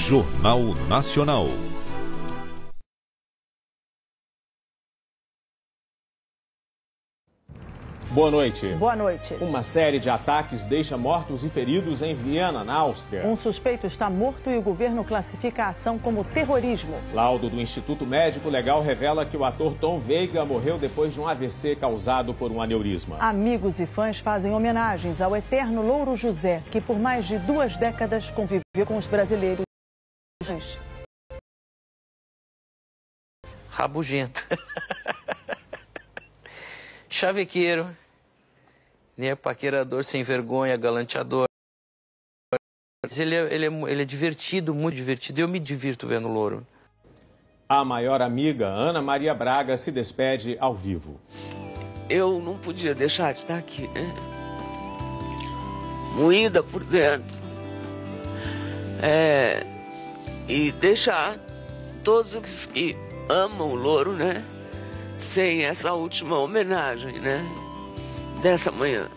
Jornal Nacional. Boa noite. Boa noite. Uma série de ataques deixa mortos e feridos em Viena, na Áustria. Um suspeito está morto e o governo classifica a ação como terrorismo. Laudo do Instituto Médico Legal revela que o ator Tom Veiga morreu depois de um AVC causado por um aneurisma. Amigos e fãs fazem homenagens ao eterno Louro José, que por mais de 2 décadas conviveu com os brasileiros. Rabugento. Chavequeiro, nem é paquerador, sem vergonha, galanteador. Ele é divertido, muito divertido. Eu me divirto vendo o Louro. A maior amiga, Ana Maria Braga, se despede ao vivo. Eu não podia deixar de estar aqui, né? Moída por dentro. E deixar todos os que amam o Louro, né? Sem essa última homenagem, né? Dessa manhã.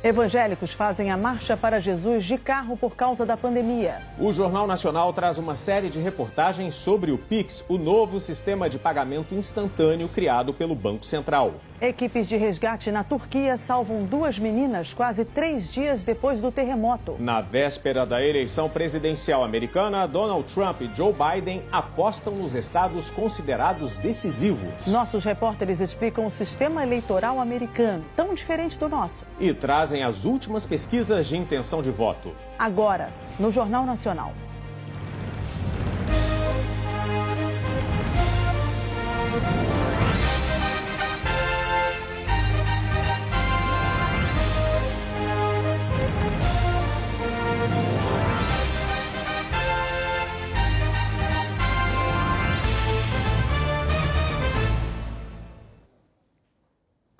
Evangélicos fazem a Marcha para Jesus de carro por causa da pandemia. O Jornal Nacional traz uma série de reportagens sobre o Pix, o novo sistema de pagamento instantâneo criado pelo Banco Central. Equipes de resgate na Turquia salvam 2 meninas quase 3 dias depois do terremoto. Na véspera da eleição presidencial americana, Donald Trump e Joe Biden apostam nos estados considerados decisivos. Nossos repórteres explicam o sistema eleitoral americano, tão diferente do nosso. E trazem as últimas pesquisas de intenção de voto. Agora, no Jornal Nacional.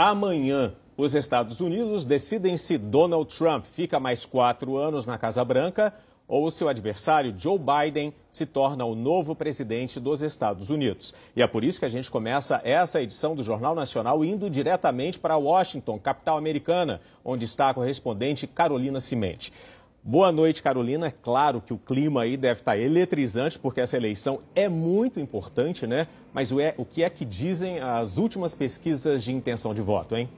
Amanhã, os Estados Unidos decidem se Donald Trump fica mais 4 anos na Casa Branca ou seu adversário Joe Biden se torna o novo presidente dos Estados Unidos. E é por isso que a gente começa essa edição do Jornal Nacional indo diretamente para Washington, capital americana, onde está a correspondente Carolina Cimente. Boa noite, Carolina. É claro que o clima aí deve estar eletrizante, porque essa eleição é muito importante, né? Mas o que é que dizem as últimas pesquisas de intenção de voto, hein?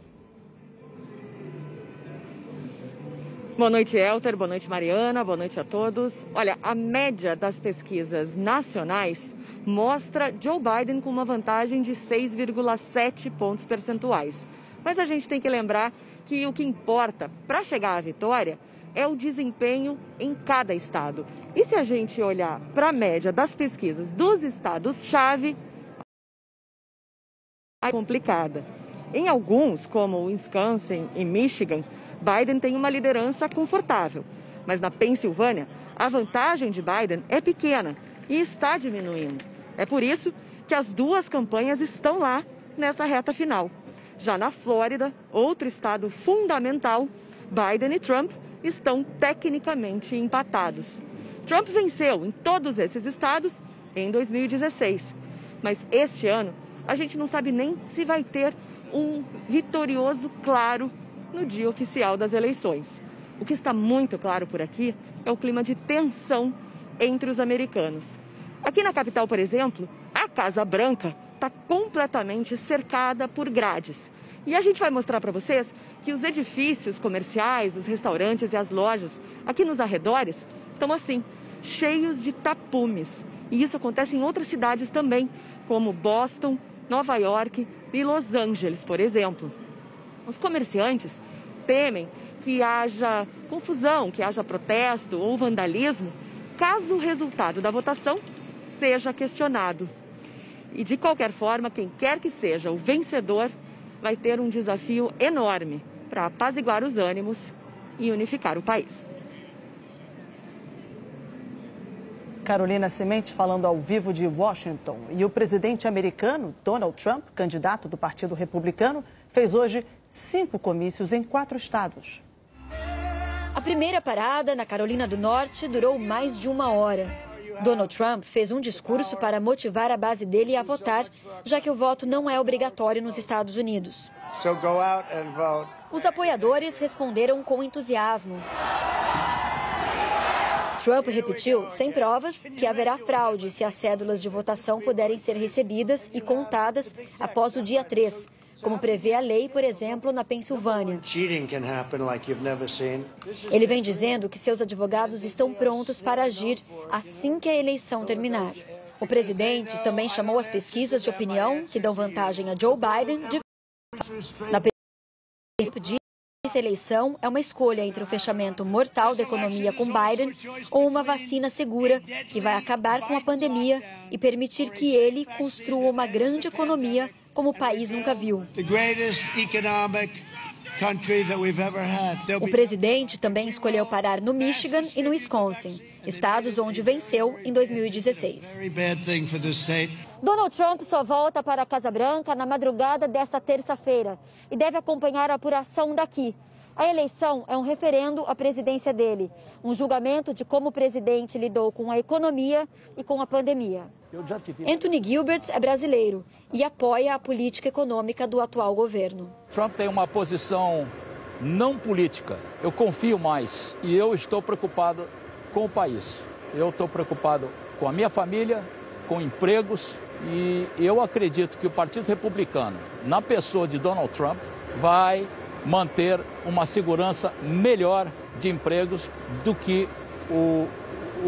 Boa noite, Elter. Boa noite, Mariana. Boa noite a todos. Olha, a média das pesquisas nacionais mostra Joe Biden com uma vantagem de 6,7 pontos percentuais. Mas a gente tem que lembrar que o que importa para chegar à vitória é o desempenho em cada estado. E se a gente olhar para a média das pesquisas dos estados-chave, é complicada. Em alguns, como Wisconsin e Michigan, Biden tem uma liderança confortável. Mas na Pensilvânia, a vantagem de Biden é pequena e está diminuindo. É por isso que as duas campanhas estão lá nessa reta final. Já na Flórida, outro estado fundamental, Biden e Trump estão tecnicamente empatados. Trump venceu em todos esses estados em 2016. Mas este ano, a gente não sabe nem se vai ter um vitorioso claro no dia oficial das eleições. O que está muito claro por aqui é o clima de tensão entre os americanos. Aqui na capital, por exemplo, a Casa Branca está completamente cercada por grades. E a gente vai mostrar para vocês que os edifícios comerciais, os restaurantes e as lojas aqui nos arredores estão assim, cheios de tapumes. E isso acontece em outras cidades também, como Boston, Nova York e Los Angeles, por exemplo. Os comerciantes temem que haja confusão, que haja protesto ou vandalismo, caso o resultado da votação seja questionado. E de qualquer forma, quem quer que seja o vencedor vai ter um desafio enorme para apaziguar os ânimos e unificar o país. Carolina Cimente falando ao vivo de Washington. E o presidente americano, Donald Trump, candidato do Partido Republicano, fez hoje 5 comícios em 4 estados. A primeira parada, na Carolina do Norte, durou mais de 1 hora. Donald Trump fez um discurso para motivar a base dele a votar, já que o voto não é obrigatório nos Estados Unidos. Os apoiadores responderam com entusiasmo. Trump repetiu, sem provas, que haverá fraude se as cédulas de votação puderem ser recebidas e contadas após o dia 3, como prevê a lei, por exemplo, na Pensilvânia. Ele vem dizendo que seus advogados estão prontos para agir assim que a eleição terminar. O presidente também chamou as pesquisas de opinião que dão vantagem a Joe Biden de... Na pesquisa, essa eleição é uma escolha entre o fechamento mortal da economia com Biden ou uma vacina segura que vai acabar com a pandemia e permitir que ele construa uma grande economia como o país nunca viu. O presidente também escolheu parar no Michigan e no Wisconsin, estados onde venceu em 2016. Donald Trump só volta para a Casa Branca na madrugada desta terça-feira e deve acompanhar a apuração daqui. A eleição é um referendo à presidência dele, um julgamento de como o presidente lidou com a economia e com a pandemia. Anthony Gilbert é brasileiro e apoia a política econômica do atual governo. Trump tem uma posição não política. Eu confio mais e eu estou preocupado com o país. Eu estou preocupado com a minha família, com empregos e eu acredito que o Partido Republicano, na pessoa de Donald Trump, vai manter uma segurança melhor de empregos do que o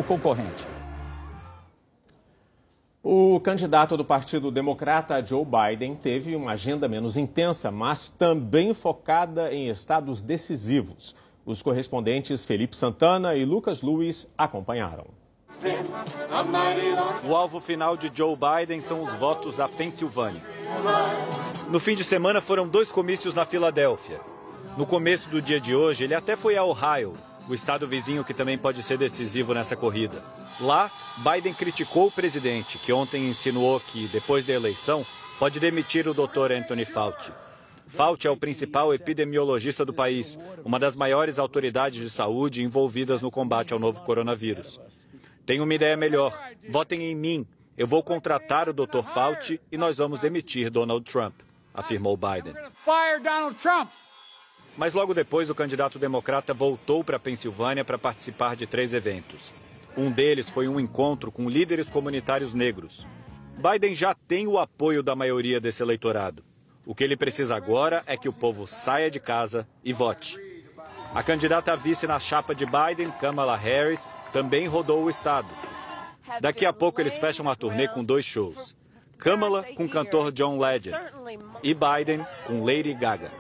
concorrente. O candidato do Partido Democrata, Joe Biden, teve uma agenda menos intensa, mas também focada em estados decisivos. Os correspondentes Felipe Santana e Lucas Luiz acompanharam. O alvo final de Joe Biden são os votos da Pensilvânia. No fim de semana foram 2 comícios na Filadélfia. No começo do dia de hoje, ele até foi a Ohio, o estado vizinho que também pode ser decisivo nessa corrida. Lá, Biden criticou o presidente, que ontem insinuou que, depois da eleição, pode demitir o Dr. Anthony Fauci. Fauci é o principal epidemiologista do país, uma das maiores autoridades de saúde envolvidas no combate ao novo coronavírus. Tenho uma ideia melhor. Votem em mim. Eu vou contratar o Dr. Fauci e nós vamos demitir Donald Trump, afirmou Biden. Mas logo depois, o candidato democrata voltou para a Pensilvânia para participar de 3 eventos. Um deles foi um encontro com líderes comunitários negros. Biden já tem o apoio da maioria desse eleitorado. O que ele precisa agora é que o povo saia de casa e vote. A candidata a vice na chapa de Biden, Kamala Harris, também rodou o estado. Daqui a pouco eles fecham a turnê com 2 shows. Kamala com o cantor John Legend e Biden com Lady Gaga.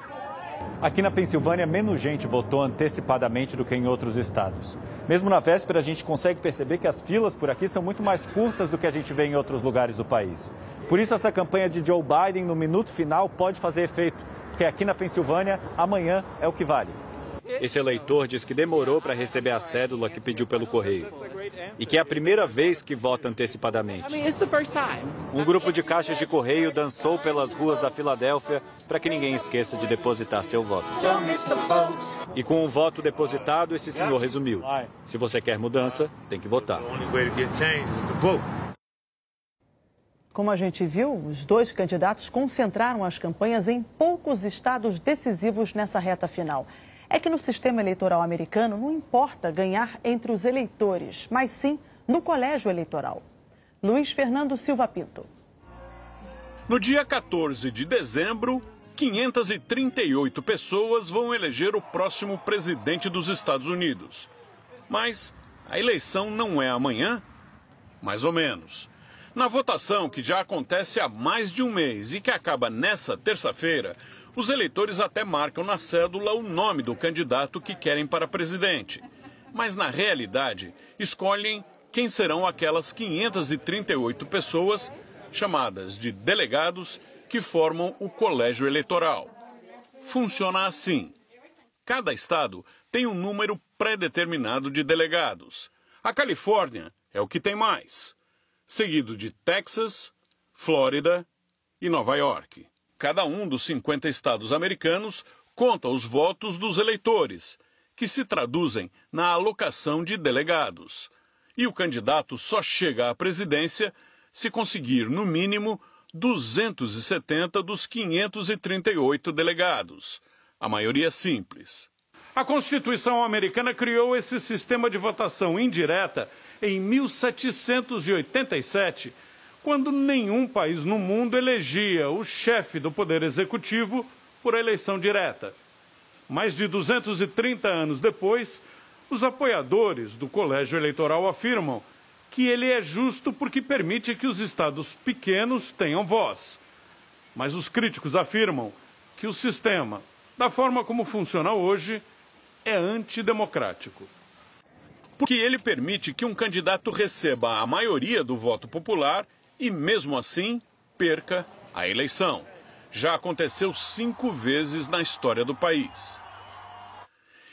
Aqui na Pensilvânia, menos gente votou antecipadamente do que em outros estados. Mesmo na véspera, a gente consegue perceber que as filas por aqui são muito mais curtas do que a gente vê em outros lugares do país. Por isso, essa campanha de Joe Biden no minuto final pode fazer efeito, porque aqui na Pensilvânia, amanhã é o que vale. Esse eleitor diz que demorou para receber a cédula que pediu pelo correio e que é a primeira vez que vota antecipadamente. Um grupo de caixas de correio dançou pelas ruas da Filadélfia para que ninguém esqueça de depositar seu voto. E com o voto depositado, esse senhor resumiu: se você quer mudança, tem que votar. Como a gente viu, os 2 candidatos concentraram as campanhas em poucos estados decisivos nessa reta final. É que no sistema eleitoral americano não importa ganhar entre os eleitores, mas sim no colégio eleitoral. Luiz Fernando Silva Pinto. No dia 14 de dezembro, 538 pessoas vão eleger o próximo presidente dos Estados Unidos. Mas a eleição não é amanhã? Mais ou menos. Na votação, que já acontece há mais de um mês e que acaba nessa terça-feira, os eleitores até marcam na cédula o nome do candidato que querem para presidente. Mas, na realidade, escolhem quem serão aquelas 538 pessoas, chamadas de delegados, que formam o colégio eleitoral. Funciona assim. Cada estado tem um número pré-determinado de delegados. A Califórnia é o que tem mais, seguido de Texas, Flórida e Nova York. Cada um dos 50 estados americanos conta os votos dos eleitores, que se traduzem na alocação de delegados. E o candidato só chega à presidência se conseguir, no mínimo, 270 dos 538 delegados. A maioria simples. A Constituição americana criou esse sistema de votação indireta em 1787, quando nenhum país no mundo elegia o chefe do Poder Executivo por eleição direta. Mais de 230 anos depois, os apoiadores do Colégio Eleitoral afirmam que ele é justo porque permite que os estados pequenos tenham voz. Mas os críticos afirmam que o sistema, da forma como funciona hoje, é antidemocrático. Porque ele permite que um candidato receba a maioria do voto popular e, mesmo assim, perca a eleição. Já aconteceu 5 vezes na história do país.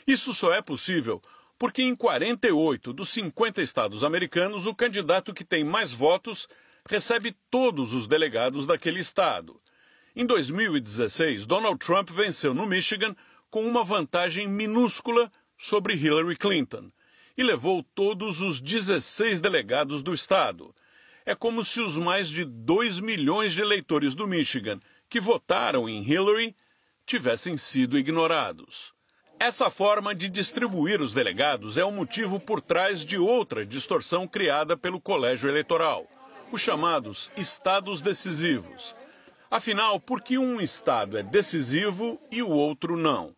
Isso só é possível porque em 48 dos 50 estados americanos, o candidato que tem mais votos recebe todos os delegados daquele estado. Em 2016, Donald Trump venceu no Michigan com uma vantagem minúscula sobre Hillary Clinton e levou todos os 16 delegados do estado. É como se os mais de 2 milhões de eleitores do Michigan que votaram em Hillary tivessem sido ignorados. Essa forma de distribuir os delegados é o motivo por trás de outra distorção criada pelo Colégio Eleitoral, os chamados estados decisivos. Afinal, por que um estado é decisivo e o outro não?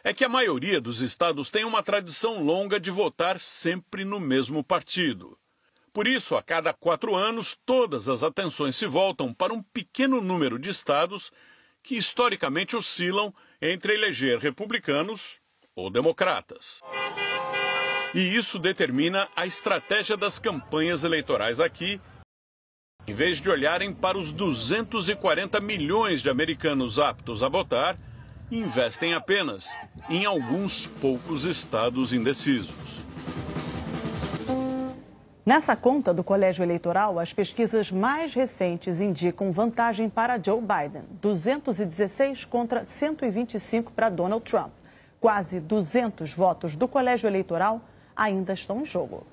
É que a maioria dos estados tem uma tradição longa de votar sempre no mesmo partido. Por isso, a cada 4 anos, todas as atenções se voltam para um pequeno número de estados que historicamente oscilam entre eleger republicanos ou democratas. E isso determina a estratégia das campanhas eleitorais aqui. Em vez de olharem para os 240 milhões de americanos aptos a votar, investem apenas em alguns poucos estados indecisos. Nessa conta do Colégio Eleitoral, as pesquisas mais recentes indicam vantagem para Joe Biden, 216 contra 125 para Donald Trump. Quase 200 votos do Colégio Eleitoral ainda estão em jogo.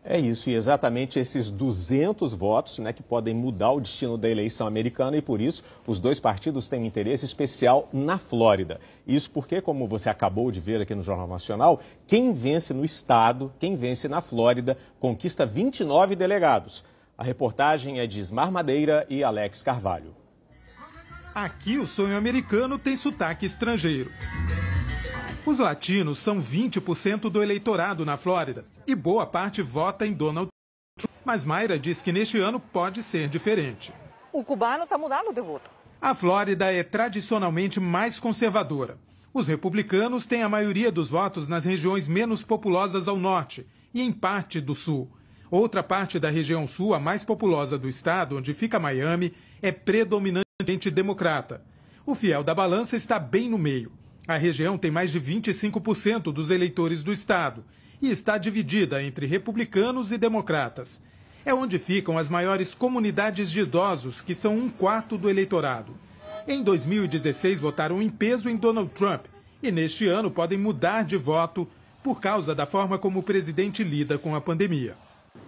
É isso, e exatamente esses 200 votos, que podem mudar o destino da eleição americana, e por isso os dois partidos têm um interesse especial na Flórida. Isso porque, como você acabou de ver aqui no Jornal Nacional, quem vence no estado, quem vence na Flórida, conquista 29 delegados. A reportagem é de Ismar Madeira e Alex Carvalho. Aqui o sonho americano tem sotaque estrangeiro. Os latinos são 20% do eleitorado na Flórida e boa parte vota em Donald Trump. Mas Mayra diz que neste ano pode ser diferente. O cubano está mudando de voto. A Flórida é tradicionalmente mais conservadora. Os republicanos têm a maioria dos votos nas regiões menos populosas ao norte e em parte do sul. Outra parte da região sul, a mais populosa do estado, onde fica Miami, é predominantemente democrata. O fiel da balança está bem no meio. A região tem mais de 25% dos eleitores do estado e está dividida entre republicanos e democratas. É onde ficam as maiores comunidades de idosos, que são 1/4 do eleitorado. Em 2016, votaram em peso em Donald Trump e neste ano podem mudar de voto por causa da forma como o presidente lida com a pandemia.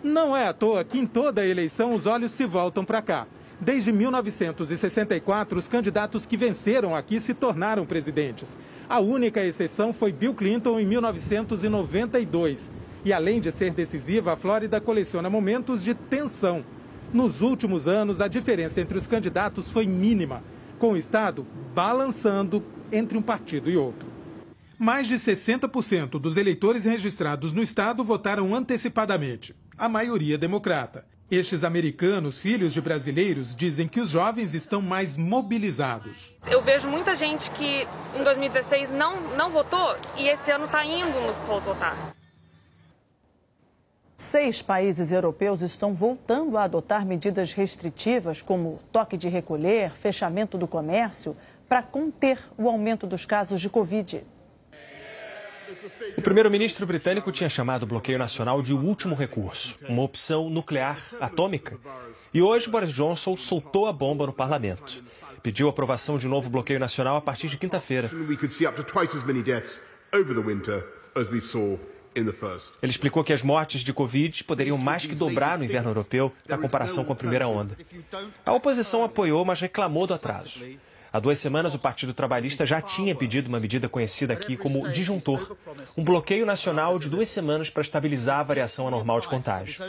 Não é à toa que em toda a eleição os olhos se voltam para cá. Desde 1964, os candidatos que venceram aqui se tornaram presidentes. A única exceção foi Bill Clinton em 1992. E além de ser decisiva, a Flórida coleciona momentos de tensão. Nos últimos anos, a diferença entre os candidatos foi mínima, com o estado balançando entre um partido e outro. Mais de 60% dos eleitores registrados no estado votaram antecipadamente, a maioria democrata. Estes americanos, filhos de brasileiros, dizem que os jovens estão mais mobilizados. Eu vejo muita gente que em 2016 não votou e esse ano está indo nos polls votar. 6 países europeus estão voltando a adotar medidas restritivas, como toque de recolher, fechamento do comércio, para conter o aumento dos casos de Covid. O primeiro-ministro britânico tinha chamado o bloqueio nacional de último recurso, uma opção nuclear atômica. E hoje Boris Johnson soltou a bomba no parlamento. Pediu a aprovação de um novo bloqueio nacional a partir de quinta-feira. Ele explicou que as mortes de Covid poderiam mais que dobrar no inverno europeu na comparação com a primeira onda. A oposição apoiou, mas reclamou do atraso. Há 2 semanas, o Partido Trabalhista já tinha pedido uma medida conhecida aqui como disjuntor, um bloqueio nacional de 2 semanas para estabilizar a variação anormal de contágio.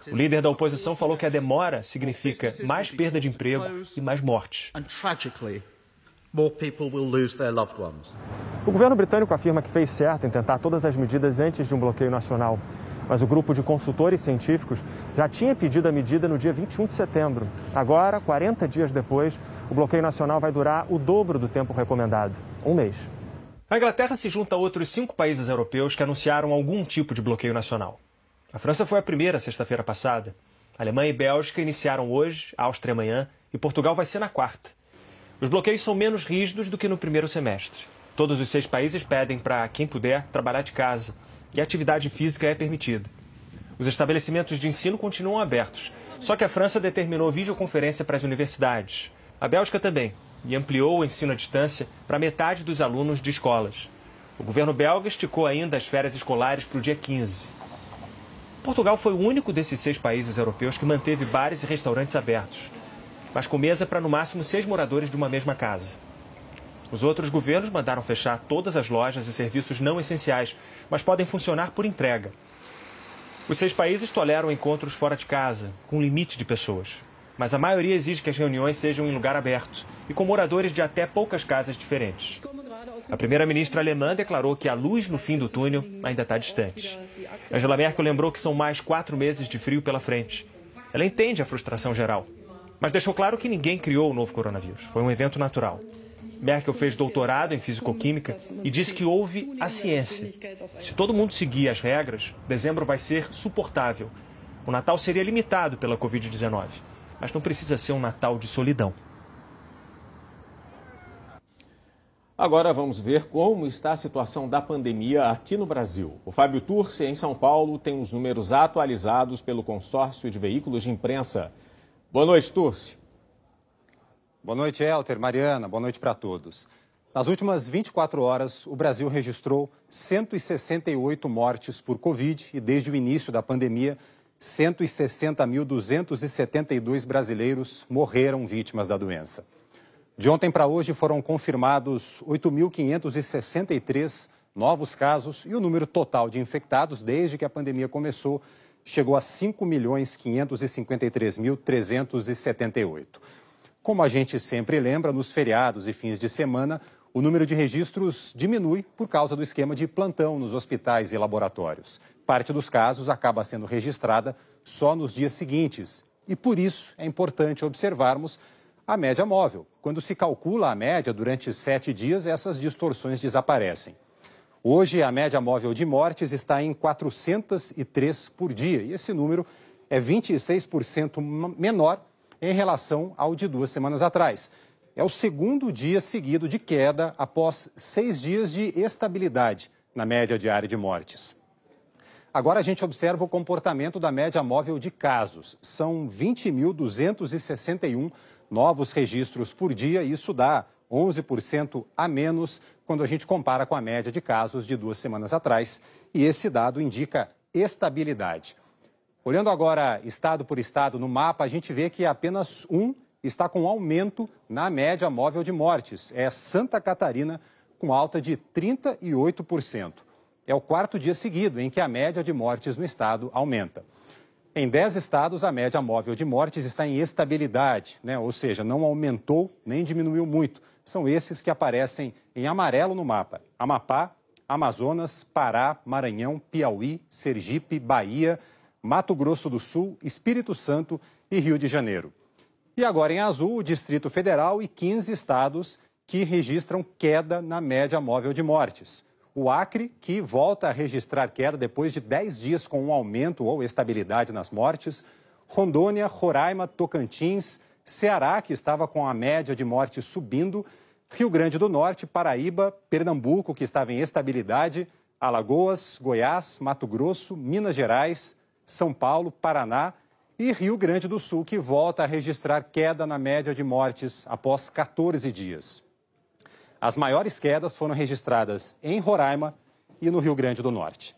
O líder da oposição falou que a demora significa mais perda de emprego e mais mortes. O governo britânico afirma que fez certo em tentar todas as medidas antes de um bloqueio nacional. Mas o grupo de consultores científicos já tinha pedido a medida no dia 21 de setembro. Agora, 40 dias depois, o bloqueio nacional vai durar o dobro do tempo recomendado, 1 mês. A Inglaterra se junta a outros 5 países europeus que anunciaram algum tipo de bloqueio nacional. A França foi a primeira sexta-feira passada. A Alemanha e Bélgica iniciaram hoje, a Áustria amanhã e Portugal vai ser na quarta. Os bloqueios são menos rígidos do que no primeiro semestre. Todos os 6 países pedem para quem puder trabalhar de casa. E a atividade física é permitida. Os estabelecimentos de ensino continuam abertos, só que a França determinou videoconferência para as universidades. A Bélgica também, e ampliou o ensino à distância para metade dos alunos de escolas. O governo belga esticou ainda as férias escolares para o dia 15. Portugal foi o único desses 6 países europeus que manteve bares e restaurantes abertos, mas com mesa para no máximo 6 moradores de uma mesma casa. Os outros governos mandaram fechar todas as lojas e serviços não essenciais, mas podem funcionar por entrega. Os 6 países toleram encontros fora de casa, com limite de pessoas. Mas a maioria exige que as reuniões sejam em lugar aberto e com moradores de até poucas casas diferentes. A primeira-ministra alemã declarou que a luz no fim do túnel ainda está distante. Angela Merkel lembrou que são mais 4 meses de frio pela frente. Ela entende a frustração geral, mas deixou claro que ninguém criou o novo coronavírus. Foi um evento natural. Merkel fez doutorado em fisicoquímica e disse que houve a ciência. Se todo mundo seguir as regras, dezembro vai ser suportável. O Natal seria limitado pela Covid-19, mas não precisa ser um Natal de solidão. Agora vamos ver como está a situação da pandemia aqui no Brasil. O Fábio Turci, em São Paulo, tem os números atualizados pelo consórcio de veículos de imprensa. Boa noite, Turci. Boa noite, Elter, Mariana, boa noite para todos. Nas últimas 24 horas, o Brasil registrou 168 mortes por Covid e, desde o início da pandemia, 160.272 brasileiros morreram vítimas da doença. De ontem para hoje foram confirmados 8.563 novos casos e o número total de infectados desde que a pandemia começou chegou a 5.553.378. Como a gente sempre lembra, nos feriados e fins de semana, o número de registros diminui por causa do esquema de plantão nos hospitais e laboratórios. Parte dos casos acaba sendo registrada só nos dias seguintes. E por isso é importante observarmos a média móvel. Quando se calcula a média durante 7 dias, essas distorções desaparecem. Hoje, a média móvel de mortes está em 403 por dia. E esse número é 26% menor em relação ao de 2 semanas atrás. É o segundo dia seguido de queda após 6 dias de estabilidade na média diária de mortes. Agora a gente observa o comportamento da média móvel de casos. São 20.261 novos registros por dia e isso dá 11% a menos quando a gente compara com a média de casos de 2 semanas atrás. E esse dado indica estabilidade. Olhando agora estado por estado no mapa, a gente vê que apenas um está com aumento na média móvel de mortes. É Santa Catarina, com alta de 38%. É o 4º dia seguido em que a média de mortes no estado aumenta. Em 10 estados, a média móvel de mortes está em estabilidade, ou seja, não aumentou nem diminuiu muito. São esses que aparecem em amarelo no mapa: Amapá, Amazonas, Pará, Maranhão, Piauí, Sergipe, Bahia, Mato Grosso do Sul, Espírito Santo e Rio de Janeiro. E agora em azul, o Distrito Federal e 15 estados que registram queda na média móvel de mortes. O Acre, que volta a registrar queda depois de 10 dias com um aumento ou estabilidade nas mortes. Rondônia, Roraima, Tocantins, Ceará, que estava com a média de mortes subindo. Rio Grande do Norte, Paraíba, Pernambuco, que estava em estabilidade. Alagoas, Goiás, Mato Grosso, Minas Gerais, São Paulo, Paraná e Rio Grande do Sul, que volta a registrar queda na média de mortes após 14 dias. As maiores quedas foram registradas em Roraima e no Rio Grande do Norte.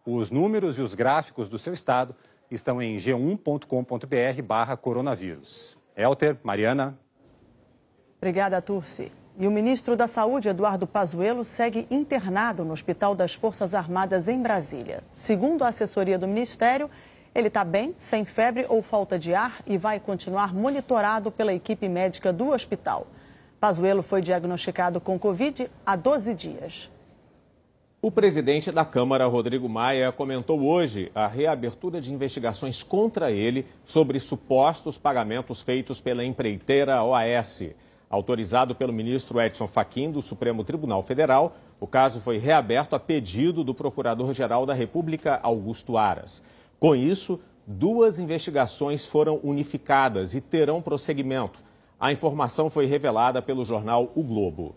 Os números e os gráficos do seu estado estão em g1.com.br/coronavírus. Elter, Mariana. Obrigada, Turci. E o ministro da Saúde, Eduardo Pazuello, segue internado no Hospital das Forças Armadas em Brasília. Segundo a assessoria do Ministério, ele está bem, sem febre ou falta de ar e vai continuar monitorado pela equipe médica do hospital. Pazuello foi diagnosticado com Covid há 12 dias. O presidente da Câmara, Rodrigo Maia, comentou hoje a reabertura de investigações contra ele sobre supostos pagamentos feitos pela empreiteira OAS. Autorizado pelo ministro Edson Fachin, do Supremo Tribunal Federal, o caso foi reaberto a pedido do Procurador-Geral da República, Augusto Aras. Com isso, 2 investigações foram unificadas e terão prosseguimento. A informação foi revelada pelo jornal O Globo.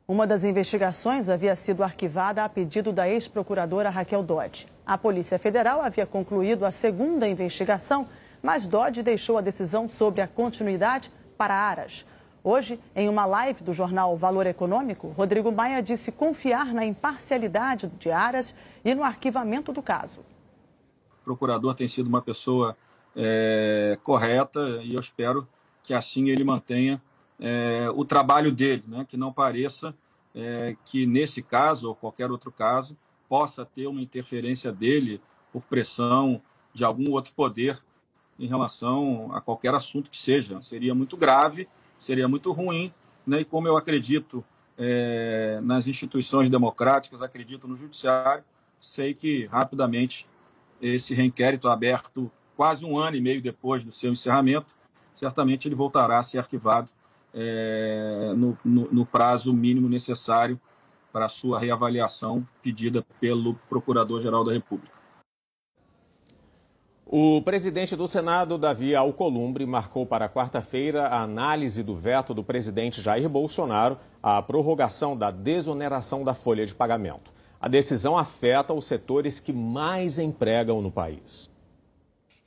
Uma das investigações havia sido arquivada a pedido da ex-procuradora Raquel Dodge. A Polícia Federal havia concluído a segunda investigação, mas Dodge deixou a decisão sobre a continuidade para Aras. Hoje, em uma live do jornal Valor Econômico, Rodrigo Maia disse confiar na imparcialidade de Aras e no arquivamento do caso. O procurador tem sido uma pessoa correta e eu espero que assim ele mantenha o trabalho dele, né? Que não pareça que nesse caso ou qualquer outro caso possa ter uma interferência dele por pressão de algum outro poder em relação a qualquer assunto que seja. Seria muito grave, seria muito ruim, né? E como eu acredito nas instituições democráticas, acredito no judiciário, sei que rapidamente esse reinquérito aberto quase 1 ano e meio depois do seu encerramento, certamente ele voltará a ser arquivado no prazo mínimo necessário para a sua reavaliação pedida pelo Procurador-Geral da República. O presidente do Senado, Davi Alcolumbre, marcou para quarta-feira a análise do veto do presidente Jair Bolsonaro à prorrogação da desoneração da folha de pagamento. A decisão afeta os setores que mais empregam no país.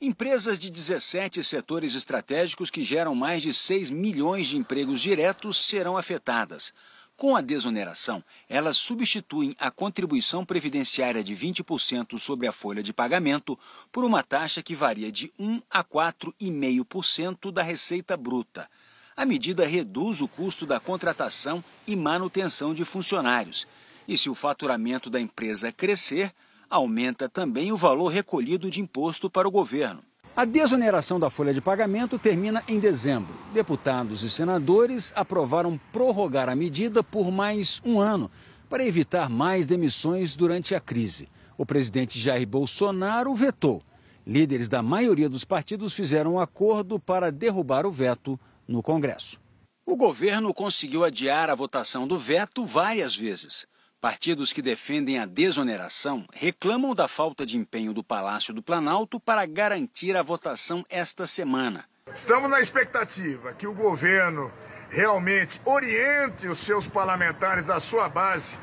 Empresas de 17 setores estratégicos que geram mais de 6 milhões de empregos diretos serão afetadas. Com a desoneração, elas substituem a contribuição previdenciária de 20% sobre a folha de pagamento por uma taxa que varia de 1 a 4,5% da receita bruta. A medida reduz o custo da contratação e manutenção de funcionários. E se o faturamento da empresa crescer, aumenta também o valor recolhido de imposto para o governo. A desoneração da folha de pagamento termina em dezembro. Deputados e senadores aprovaram prorrogar a medida por mais 1 ano, para evitar mais demissões durante a crise. O presidente Jair Bolsonaro vetou. Líderes da maioria dos partidos fizeram um acordo para derrubar o veto no Congresso. O governo conseguiu adiar a votação do veto várias vezes. Partidos que defendem a desoneração reclamam da falta de empenho do Palácio do Planalto para garantir a votação esta semana. Estamos na expectativa que o governo realmente oriente os seus parlamentares da sua base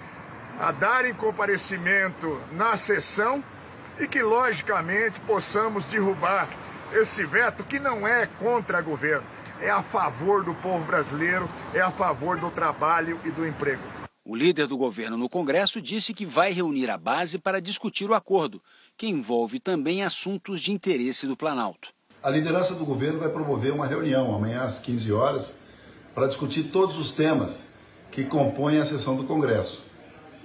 a darem comparecimento na sessão e que, logicamente, possamos derrubar esse veto que não é contra o governo, é a favor do povo brasileiro, é a favor do trabalho e do emprego. O líder do governo no Congresso disse que vai reunir a base para discutir o acordo, que envolve também assuntos de interesse do Planalto. A liderança do governo vai promover uma reunião amanhã às 15 horas para discutir todos os temas que compõem a sessão do Congresso.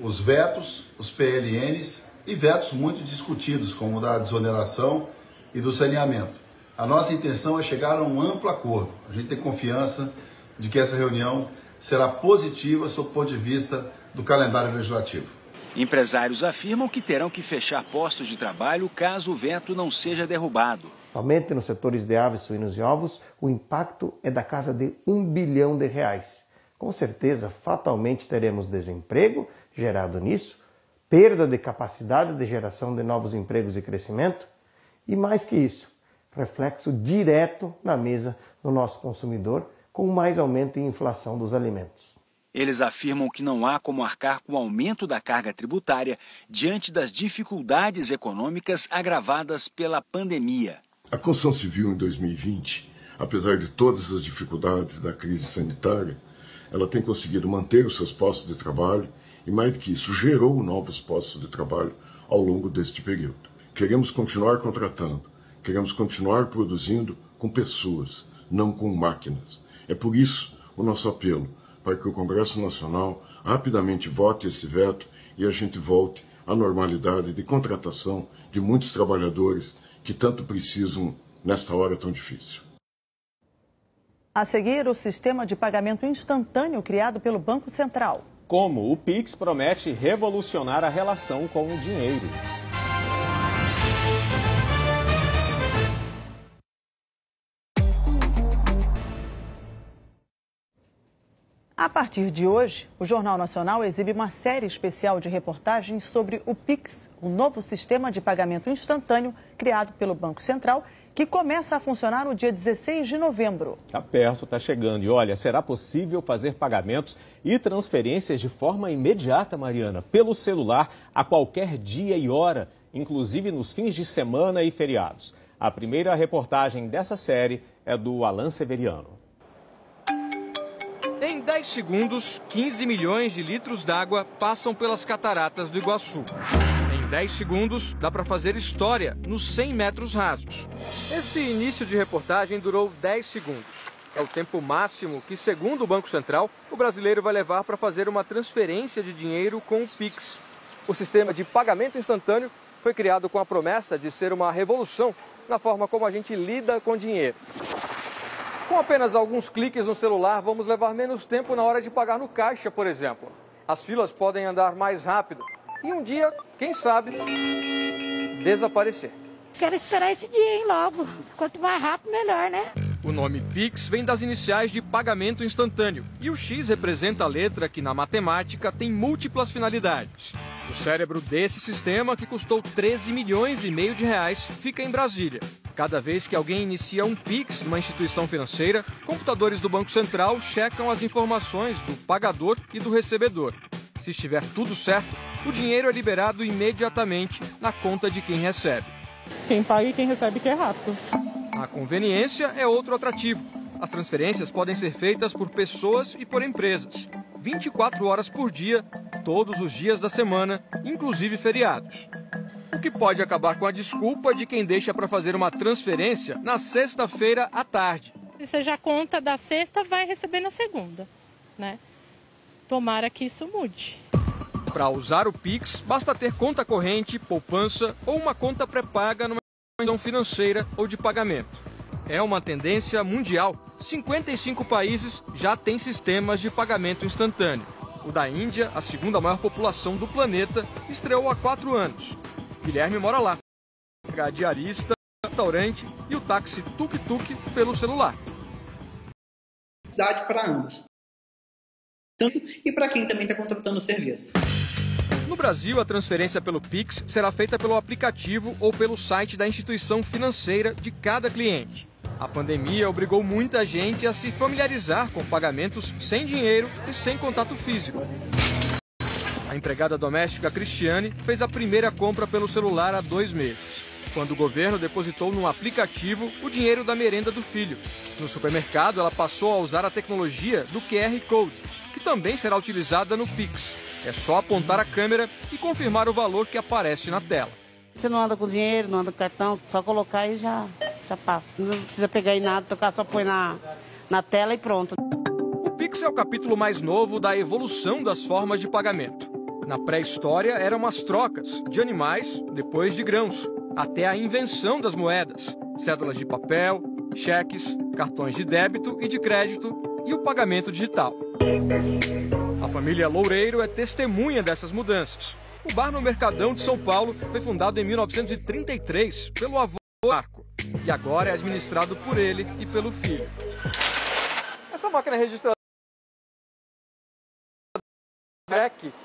Os vetos, os PLNs e vetos muito discutidos, como o da desoneração e do saneamento. A nossa intenção é chegar a um amplo acordo. A gente tem confiança de que essa reunião será positiva sob o ponto de vista do calendário legislativo. Empresários afirmam que terão que fechar postos de trabalho caso o veto não seja derrubado. Somente nos setores de aves, suínos e ovos, o impacto é da casa de R$1 bilhão. Com certeza, fatalmente teremos desemprego gerado nisso, perda de capacidade de geração de novos empregos e crescimento, e mais que isso, reflexo direto na mesa do nosso consumidor, com mais aumento em inflação dos alimentos. Eles afirmam que não há como arcar com o aumento da carga tributária diante das dificuldades econômicas agravadas pela pandemia. A construção civil em 2020, apesar de todas as dificuldades da crise sanitária, ela tem conseguido manter os seus postos de trabalho e, mais do que isso, gerou novos postos de trabalho ao longo deste período. Queremos continuar contratando, queremos continuar produzindo com pessoas, não com máquinas. É por isso o nosso apelo para que o Congresso Nacional rapidamente vote esse veto e a gente volte à normalidade de contratação de muitos trabalhadores que tanto precisam nesta hora tão difícil. A seguir, o sistema de pagamento instantâneo criado pelo Banco Central. Como o Pix promete revolucionar a relação com o dinheiro. A partir de hoje, o Jornal Nacional exibe uma série especial de reportagens sobre o Pix, o novo sistema de pagamento instantâneo criado pelo Banco Central, que começa a funcionar no dia 16 de novembro. Está perto, está chegando. E olha, será possível fazer pagamentos e transferências de forma imediata, Mariana, pelo celular, a qualquer dia e hora, inclusive nos fins de semana e feriados. A primeira reportagem dessa série é do Alan Severiano. Em 10 segundos, 15 milhões de litros d'água passam pelas cataratas do Iguaçu. Em 10 segundos, dá para fazer história nos 100 metros rasos. Esse início de reportagem durou 10 segundos. É o tempo máximo que, segundo o Banco Central, o brasileiro vai levar para fazer uma transferência de dinheiro com o Pix. O sistema de pagamento instantâneo foi criado com a promessa de ser uma revolução na forma como a gente lida com dinheiro. Com apenas alguns cliques no celular, vamos levar menos tempo na hora de pagar no caixa, por exemplo. As filas podem andar mais rápido e um dia, quem sabe, desaparecer. Quero esperar esse dia, hein, logo. Quanto mais rápido, melhor, né? O nome Pix vem das iniciais de pagamento instantâneo e o X representa a letra que, na matemática, tem múltiplas finalidades. O cérebro desse sistema, que custou 13 milhões e meio de reais, fica em Brasília. Cada vez que alguém inicia um Pix numa instituição financeira, computadores do Banco Central checam as informações do pagador e do recebedor. Se estiver tudo certo, o dinheiro é liberado imediatamente na conta de quem recebe. Quem paga e quem recebe que é rápido. A conveniência é outro atrativo. As transferências podem ser feitas por pessoas e por empresas. 24 horas por dia, todos os dias da semana, inclusive feriados. O que pode acabar com a desculpa de quem deixa para fazer uma transferência na sexta-feira à tarde. Se você já conta da sexta, vai receber na segunda, né? Tomara que isso mude. Para usar o Pix, basta ter conta corrente, poupança ou uma conta pré-paga numa instituição financeira ou de pagamento. É uma tendência mundial. 55 países já têm sistemas de pagamento instantâneo. O da Índia, a segunda maior população do planeta, estreou há 4 anos. Guilherme mora lá. A diarista, restaurante e o táxi tuk-tuk pelo celular. Para ambos. Tanto e para quem também está contratando o serviço. No Brasil, a transferência pelo Pix será feita pelo aplicativo ou pelo site da instituição financeira de cada cliente. A pandemia obrigou muita gente a se familiarizar com pagamentos sem dinheiro e sem contato físico. A empregada doméstica Cristiane fez a primeira compra pelo celular há 2 meses, quando o governo depositou num aplicativo o dinheiro da merenda do filho. No supermercado, ela passou a usar a tecnologia do QR Code, que também será utilizada no Pix. É só apontar a câmera e confirmar o valor que aparece na tela. Você não anda com dinheiro, não anda com cartão, só colocar e já passa. Não precisa pegar em nada, tocar, só põe na tela e pronto. O Pix é o capítulo mais novo da evolução das formas de pagamento. Na pré-história eram as trocas de animais, depois de grãos, até a invenção das moedas, cédulas de papel, cheques, cartões de débito e de crédito e o pagamento digital. A família Loureiro é testemunha dessas mudanças. O bar no Mercadão de São Paulo foi fundado em 1933 pelo avô Marco e agora é administrado por ele e pelo filho. Essa máquina registradora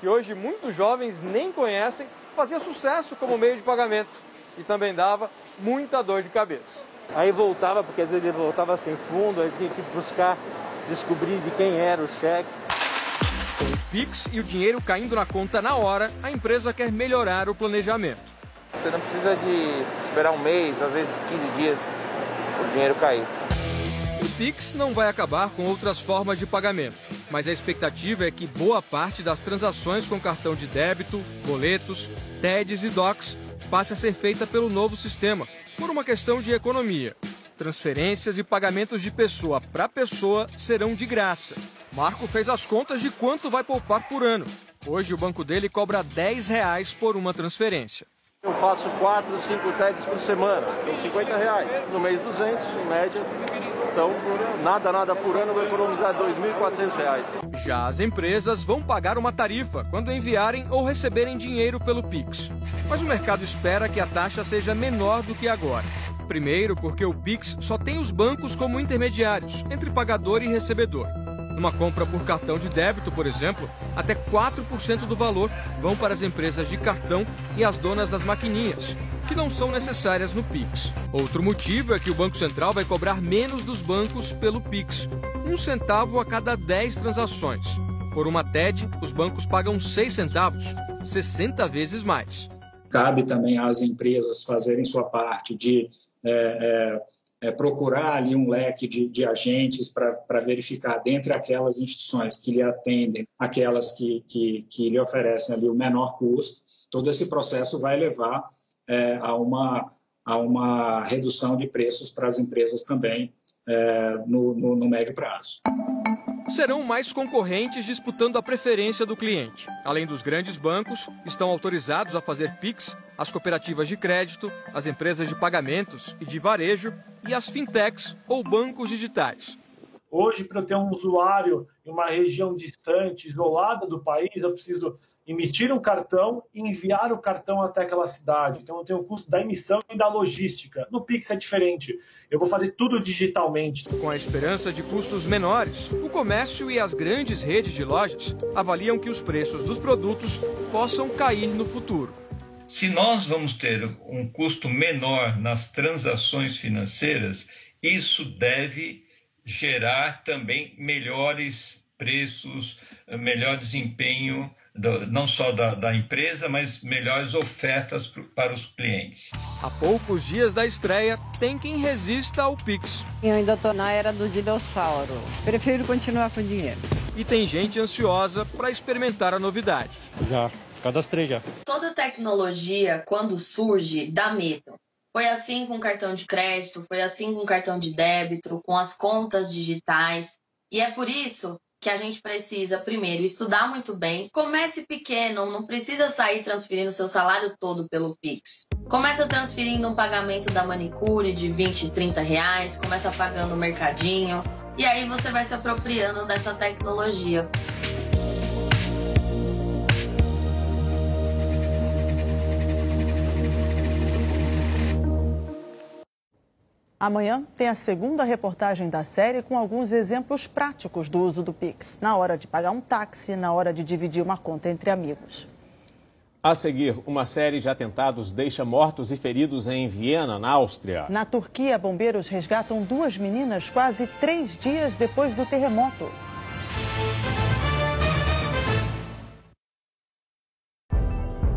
que hoje muitos jovens nem conhecem, fazia sucesso como meio de pagamento e também dava muita dor de cabeça. Aí voltava, porque às vezes ele voltava sem fundo, aí tinha que buscar, descobrir de quem era o cheque. Com o Pix e o dinheiro caindo na conta na hora, a empresa quer melhorar o planejamento. Você não precisa de esperar um mês, às vezes 15 dias, para o dinheiro cair. O Pix não vai acabar com outras formas de pagamento, mas a expectativa é que boa parte das transações com cartão de débito, boletos, TEDs e DOCs passe a ser feita pelo novo sistema, por uma questão de economia. Transferências e pagamentos de pessoa para pessoa serão de graça. Marco fez as contas de quanto vai poupar por ano. Hoje o banco dele cobra R$10 por uma transferência. Eu faço 4, 5 tags por semana, são R$50. No mês 200, em média. Então, nada por ano, eu vou economizar R$2.400. Já as empresas vão pagar uma tarifa quando enviarem ou receberem dinheiro pelo Pix. Mas o mercado espera que a taxa seja menor do que agora. Primeiro, porque o Pix só tem os bancos como intermediários entre pagador e recebedor. Numa compra por cartão de débito, por exemplo, até 4% do valor vão para as empresas de cartão e as donas das maquininhas, que não são necessárias no Pix. Outro motivo é que o Banco Central vai cobrar menos dos bancos pelo Pix, 1 centavo a cada 10 transações. Por uma TED, os bancos pagam 6 centavos, 60 vezes mais. Cabe também às empresas fazerem sua parte de procurar ali um leque de agentes para verificar, dentre aquelas instituições que lhe atendem, aquelas que lhe oferecem ali o menor custo. Todo esse processo vai levar a uma redução de preços para as empresas também no médio prazo. Serão mais concorrentes disputando a preferência do cliente. Além dos grandes bancos, estão autorizados a fazer Pix as cooperativas de crédito, as empresas de pagamentos e de varejo e as fintechs ou bancos digitais. Hoje, para eu ter um usuário em uma região distante, isolada do país, eu preciso emitir um cartão e enviar o cartão até aquela cidade. Então, eu tenho o custo da emissão e da logística. No Pix é diferente. Eu vou fazer tudo digitalmente. Com a esperança de custos menores, o comércio e as grandes redes de lojas avaliam que os preços dos produtos possam cair no futuro. Se nós vamos ter um custo menor nas transações financeiras, isso deve gerar também melhores preços, melhor desempenho, não só da empresa, mas melhores ofertas para os clientes. Há poucos dias da estreia, tem quem resista ao Pix. Eu ainda estou na era do dinossauro. Prefiro continuar com dinheiro. E tem gente ansiosa para experimentar a novidade. Já, cadastrei já. Toda tecnologia, quando surge, dá medo. Foi assim com cartão de crédito, foi assim com cartão de débito, com as contas digitais. E é por isso que a gente precisa, primeiro, estudar muito bem. Comece pequeno, não precisa sair transferindo seu salário todo pelo Pix. Começa transferindo um pagamento da manicure de R$20, R$30, começa pagando o mercadinho, e aí você vai se apropriando dessa tecnologia. Amanhã tem a segunda reportagem da série com alguns exemplos práticos do uso do Pix, na hora de pagar um táxi, na hora de dividir uma conta entre amigos. A seguir, uma série de atentados deixa mortos e feridos em Viena, na Áustria. Na Turquia, bombeiros resgatam 2 meninas quase 3 dias depois do terremoto.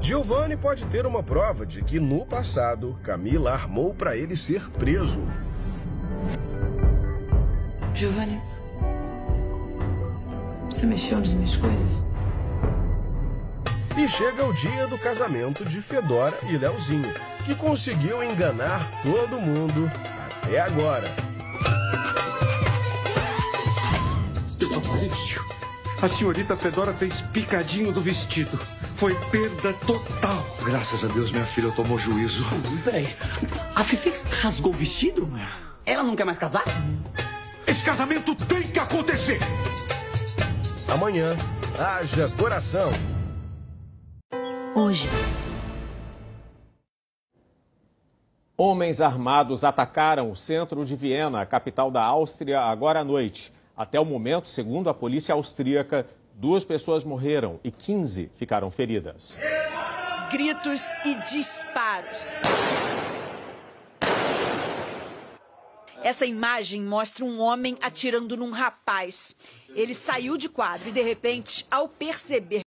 Giovanni pode ter uma prova de que, no passado, Camila armou para ele ser preso. Giovanni, você mexeu nas minhas coisas? E chega o dia do casamento de Fedora e Leozinho, que conseguiu enganar todo mundo até agora. A senhorita Fedora fez picadinho do vestido. Foi perda total. Graças a Deus, minha filha tomou juízo. Peraí, a Fifi rasgou o vestido? Ela não quer mais casar? Esse casamento tem que acontecer! Amanhã, haja coração. Hoje. Homens armados atacaram o centro de Viena, a capital da Áustria, agora à noite. Até o momento, segundo a polícia austríaca, 2 pessoas morreram e 15 ficaram feridas. Gritos e disparos. Essa imagem mostra um homem atirando num rapaz. Ele saiu de quadro e, de repente, ao perceber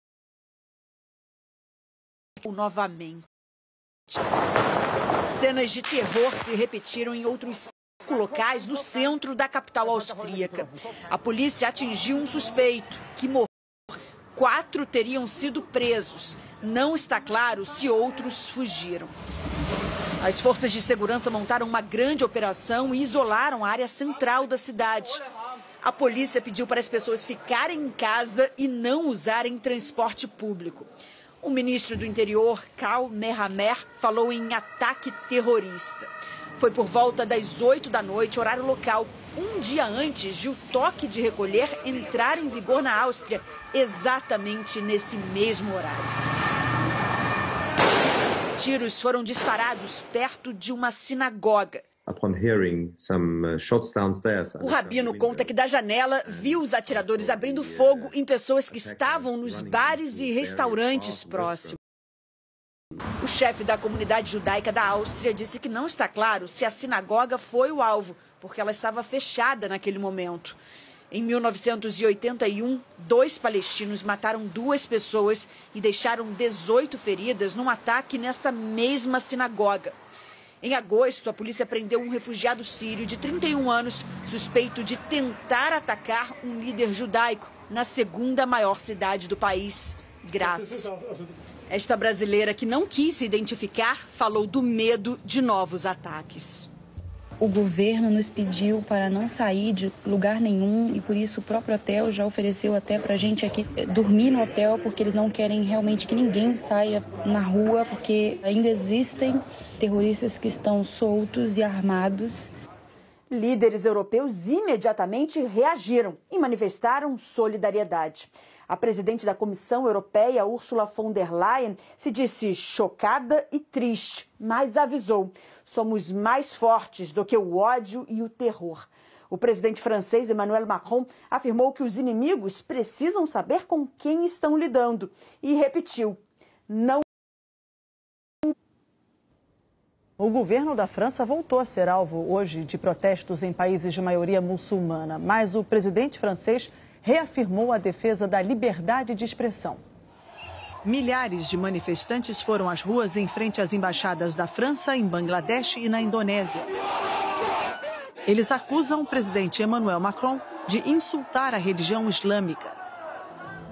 novamente. Cenas de terror se repetiram em outros locais no centro da capital austríaca. A polícia atingiu um suspeito que morreu. 4 teriam sido presos. Não está claro se outros fugiram. As forças de segurança montaram uma grande operação e isolaram a área central da cidade. A polícia pediu para as pessoas ficarem em casa e não usarem transporte público. O ministro do Interior, Karl Nehammer, falou em ataque terrorista. Foi por volta das 8 da noite, horário local, um dia antes de o toque de recolher entrar em vigor na Áustria, exatamente nesse mesmo horário. Tiros foram disparados perto de uma sinagoga. O rabino conta que da janela viu os atiradores abrindo fogo em pessoas que estavam nos bares e restaurantes próximos. O chefe da comunidade judaica da Áustria disse que não está claro se a sinagoga foi o alvo, porque ela estava fechada naquele momento. Em 1981, 2 palestinos mataram 2 pessoas e deixaram 18 feridas num ataque nessa mesma sinagoga. Em agosto, a polícia prendeu um refugiado sírio de 31 anos, suspeito de tentar atacar um líder judaico na segunda maior cidade do país, Graz. Esta brasileira, que não quis se identificar, falou do medo de novos ataques. O governo nos pediu para não sair de lugar nenhum e por isso o próprio hotel já ofereceu até para a gente aqui dormir no hotel, porque eles não querem realmente que ninguém saia na rua, porque ainda existem terroristas que estão soltos e armados. Líderes europeus imediatamente reagiram e manifestaram solidariedade. A presidente da Comissão Europeia, Ursula von der Leyen, se disse chocada e triste, mas avisou: somos mais fortes do que o ódio e o terror. O presidente francês Emmanuel Macron afirmou que os inimigos precisam saber com quem estão lidando e repetiu: não. O governo da França voltou a ser alvo hoje de protestos em países de maioria muçulmana, mas o presidente francês reafirmou a defesa da liberdade de expressão. Milhares de manifestantes foram às ruas em frente às embaixadas da França em Bangladesh e na Indonésia. Eles acusam o presidente Emmanuel Macron de insultar a religião islâmica.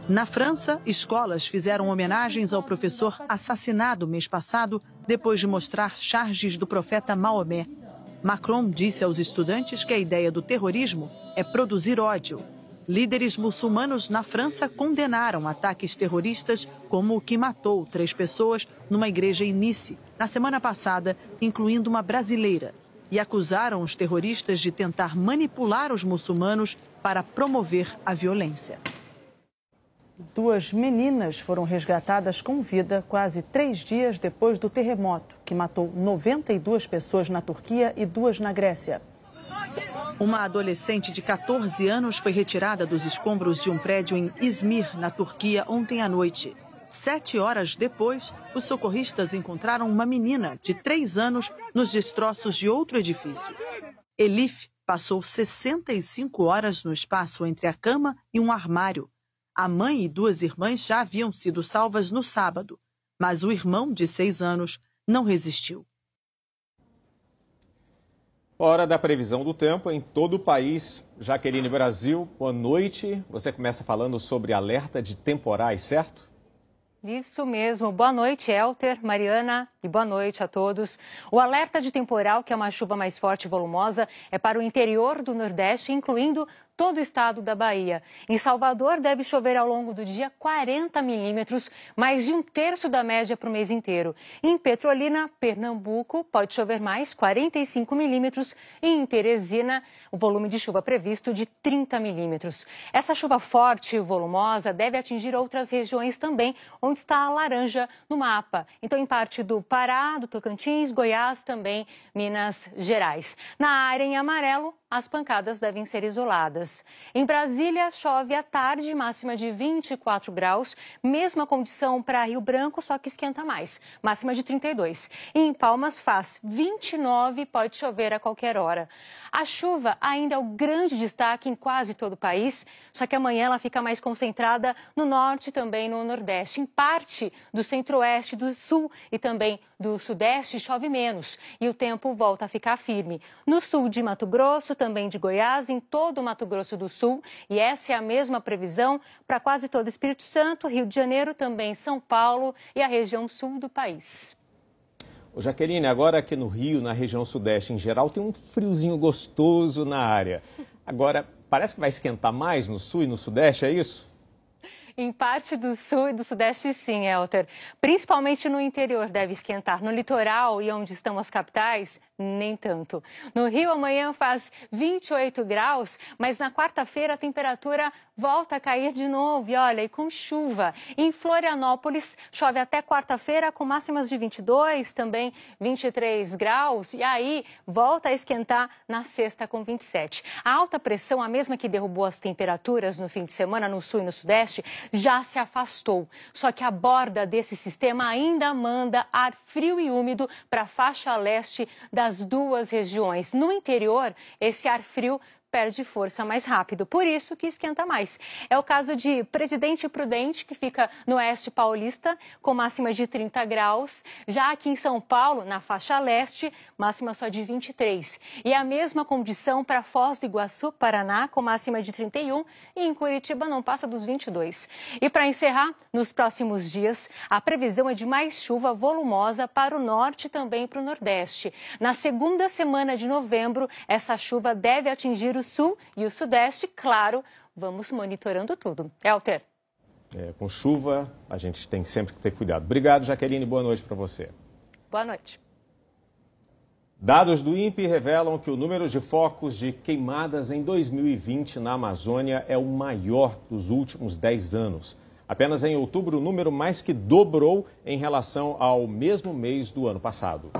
Na França, escolas fizeram homenagens ao professor assassinado mês passado depois de mostrar charges do profeta Maomé. Macron disse aos estudantes que a ideia do terrorismo é produzir ódio. Líderes muçulmanos na França condenaram ataques terroristas como o que matou 3 pessoas numa igreja em Nice na semana passada, incluindo uma brasileira, e acusaram os terroristas de tentar manipular os muçulmanos para promover a violência. 2 meninas foram resgatadas com vida quase 3 dias depois do terremoto, que matou 92 pessoas na Turquia e 2 na Grécia. Uma adolescente de 14 anos foi retirada dos escombros de um prédio em Izmir, na Turquia, ontem à noite. 7 horas depois, os socorristas encontraram uma menina de 3 anos nos destroços de outro edifício. Elif passou 65 horas no espaço entre a cama e um armário. A mãe e 2 irmãs já haviam sido salvas no sábado, mas o irmão, de 6 anos, não resistiu. Hora da previsão do tempo em todo o país. Jaqueline Brasil, boa noite. Você começa falando sobre alerta de temporais, certo? Isso mesmo. Boa noite, Elter, Mariana, e boa noite a todos. O alerta de temporal, que é uma chuva mais forte e volumosa, é para o interior do Nordeste, incluindo todo o estado da Bahia. Em Salvador, deve chover ao longo do dia 40 milímetros, mais de 1/3 da média para o mês inteiro. Em Petrolina, Pernambuco, pode chover mais 45 milímetros e em Teresina, o volume de chuva previsto de 30 milímetros. Essa chuva forte e volumosa deve atingir outras regiões também, onde está a laranja no mapa. Então, em parte do Pará, do Tocantins, Goiás, também Minas Gerais. Na área em amarelo, as pancadas devem ser isoladas. Em Brasília, chove à tarde, máxima de 24 graus. Mesma condição para Rio Branco, só que esquenta mais, máxima de 32. E em Palmas faz 29, pode chover a qualquer hora. A chuva ainda é o grande destaque em quase todo o país, só que amanhã ela fica mais concentrada no norte e também no nordeste. Em parte do centro-oeste, do sul e também do sudeste chove menos e o tempo volta a ficar firme. No sul de Mato Grosso, também de Goiás, em todo o Mato Grosso do Sul, e essa é a mesma previsão para quase todo o Espírito Santo, Rio de Janeiro, também São Paulo e a região sul do país. Ô Jaqueline, agora aqui no Rio, na região sudeste em geral, tem um friozinho gostoso na área. Agora, parece que vai esquentar mais no sul e no sudeste, é isso? Em parte do sul e do sudeste, sim, Elter. Principalmente no interior deve esquentar. No litoral e onde estão as capitais, nem tanto. No Rio, amanhã faz 28 graus, mas na quarta-feira a temperatura volta a cair de novo. E olha, e com chuva. Em Florianópolis, chove até quarta-feira com máximas de 22, também 23 graus. E aí, volta a esquentar na sexta com 27. A alta pressão, a mesma que derrubou as temperaturas no fim de semana no sul e no sudeste, já se afastou. Só que a borda desse sistema ainda manda ar frio e úmido para a faixa leste das duas regiões. No interior, esse ar frio perde força mais rápido, por isso que esquenta mais. É o caso de Presidente Prudente, que fica no oeste paulista, com máxima de 30 graus. Já aqui em São Paulo, na faixa leste, máxima só de 23. E a mesma condição para Foz do Iguaçu, Paraná, com máxima de 31. E em Curitiba não passa dos 22. E para encerrar, nos próximos dias, a previsão é de mais chuva volumosa para o norte e também para o nordeste. Na segunda semana de novembro, essa chuva deve atingir o sul e o sudeste, claro, vamos monitorando tudo. Elter. Com chuva, a gente tem sempre que ter cuidado. Obrigado, Jaqueline. Boa noite para você. Boa noite. Dados do INPE revelam que o número de focos de queimadas em 2020 na Amazônia é o maior dos últimos 10 anos. Apenas em outubro, o número mais que dobrou em relação ao mesmo mês do ano passado.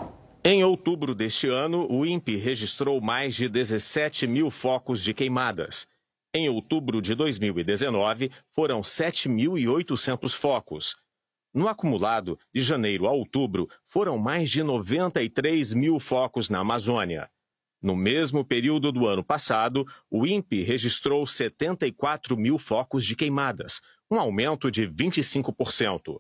Em outubro deste ano, o INPE registrou mais de 17 mil focos de queimadas. Em outubro de 2019, foram 7.800 focos. No acumulado, de janeiro a outubro, foram mais de 93 mil focos na Amazônia. No mesmo período do ano passado, o INPE registrou 74 mil focos de queimadas, um aumento de 25%.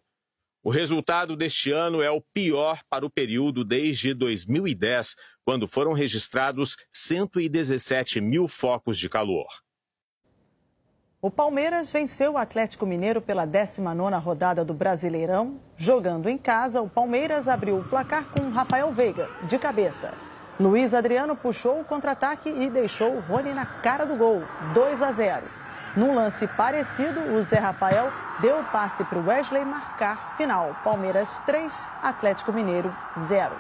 O resultado deste ano é o pior para o período desde 2010, quando foram registrados 117 mil focos de calor. O Palmeiras venceu o Atlético Mineiro pela 19ª rodada do Brasileirão. Jogando em casa, o Palmeiras abriu o placar com Rafael Veiga, de cabeça. Luiz Adriano puxou o contra-ataque e deixou o Rony na cara do gol, 2-0. Num lance parecido, o Zé Rafael deu o passe para o Wesley marcar. Final, Palmeiras 3, Atlético Mineiro 0.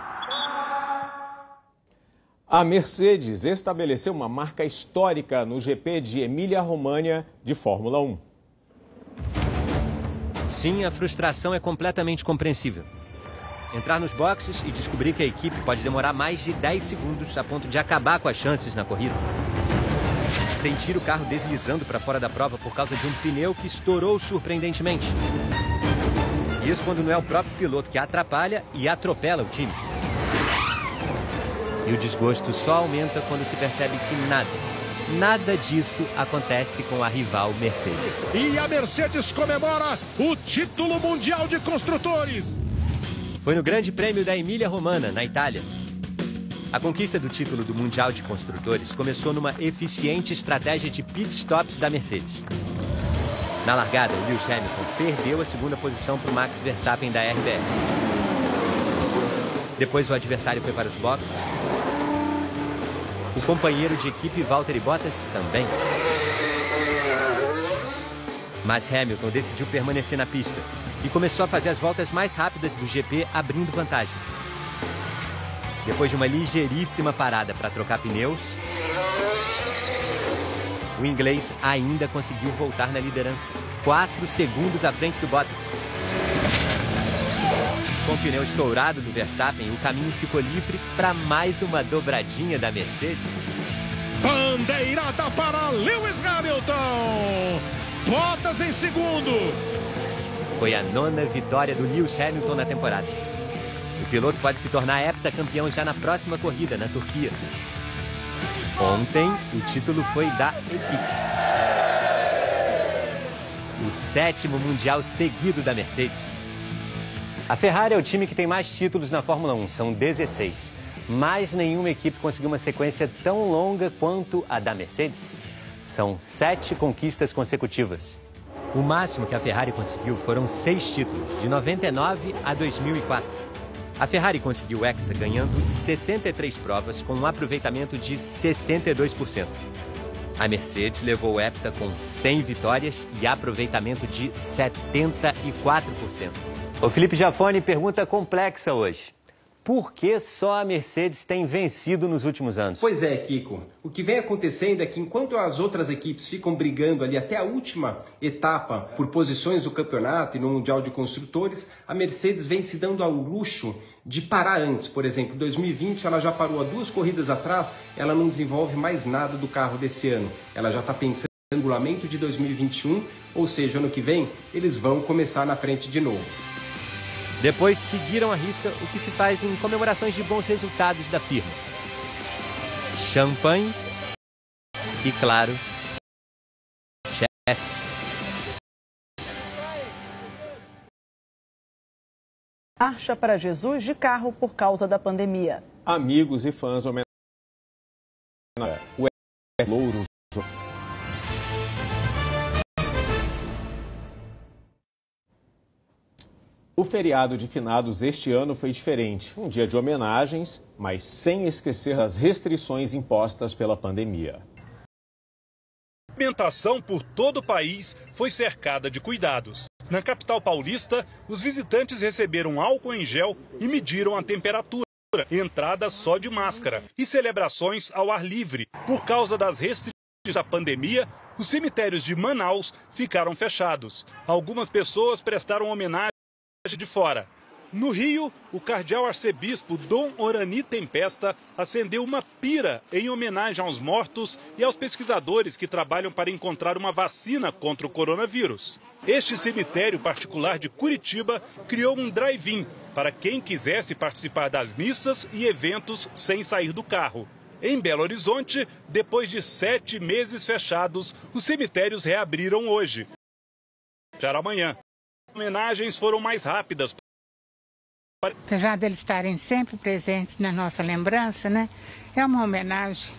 A Mercedes estabeleceu uma marca histórica no GP de Emília-Romagna de Fórmula 1. Sim, a frustração é completamente compreensível. Entrar nos boxes e descobrir que a equipe pode demorar mais de 10 segundos a ponto de acabar com as chances na corrida. Sentir o carro deslizando para fora da prova por causa de um pneu que estourou surpreendentemente. Isso quando não é o próprio piloto que atrapalha e atropela o time. E o desgosto só aumenta quando se percebe que nada disso acontece com a rival Mercedes. E a Mercedes comemora o título mundial de construtores. Foi no Grande Prêmio da Emília-Romagna, na Itália. A conquista do título do Mundial de Construtores começou numa eficiente estratégia de pit stops da Mercedes. Na largada, o Lewis Hamilton perdeu a segunda posição para o Max Verstappen da RBR. Depois o adversário foi para os boxes. O companheiro de equipe Valtteri Bottas também. Mas Hamilton decidiu permanecer na pista e começou a fazer as voltas mais rápidas do GP, abrindo vantagem. Depois de uma ligeiríssima parada para trocar pneus, o inglês ainda conseguiu voltar na liderança, 4 segundos à frente do Bottas. Com o pneu estourado do Verstappen, o caminho ficou livre para mais uma dobradinha da Mercedes. Bandeirada para Lewis Hamilton! Bottas em segundo! Foi a 9ª vitória do Lewis Hamilton na temporada. O piloto pode se tornar heptacampeão já na próxima corrida, na Turquia. Ontem, o título foi da equipe. O 7º mundial seguido da Mercedes. A Ferrari é o time que tem mais títulos na Fórmula 1, são 16. Mas nenhuma equipe conseguiu uma sequência tão longa quanto a da Mercedes. São 7 conquistas consecutivas. O máximo que a Ferrari conseguiu foram 6 títulos, de 99 a 2004. A Ferrari conseguiu o Hexa ganhando 63 provas com um aproveitamento de 62%. A Mercedes levou o hepta com 100 vitórias e aproveitamento de 74%. O Felipe Jafone pergunta complexa hoje. Por que só a Mercedes tem vencido nos últimos anos? Pois é, Kiko. O que vem acontecendo é que enquanto as outras equipes ficam brigando ali até a última etapa por posições do campeonato e no Mundial de Construtores, a Mercedes vem se dando ao luxo de parar antes. Por exemplo, em 2020 ela já parou há 2 corridas atrás, ela não desenvolve mais nada do carro desse ano. Ela já está pensando no regulamento de 2021, ou seja, ano que vem eles vão começar na frente de novo. Depois seguiram à risca o que se faz em comemorações de bons resultados da firma. Champanhe e, claro, chefe. Marcha para Jesus de carro por causa da pandemia. Amigos e fãs homenageiam o Louro. O feriado de finados este ano foi diferente. Um dia de homenagens, mas sem esquecer as restrições impostas pela pandemia. A movimentação por todo o país foi cercada de cuidados. Na capital paulista, os visitantes receberam álcool em gel e mediram a temperatura. Entrada só de máscara e celebrações ao ar livre. Por causa das restrições da pandemia, os cemitérios de Manaus ficaram fechados. Algumas pessoas prestaram homenagem de fora. No Rio, o cardeal arcebispo Dom Orani Tempesta acendeu uma pira em homenagem aos mortos e aos pesquisadores que trabalham para encontrar uma vacina contra o coronavírus. Este cemitério particular de Curitiba criou um drive-in para quem quisesse participar das missas e eventos sem sair do carro. Em Belo Horizonte, depois de 7 meses fechados, os cemitérios reabriram hoje. Já amanhã. As homenagens foram mais rápidas. Apesar deles estarem sempre presentes na nossa lembrança, né? É uma homenagem.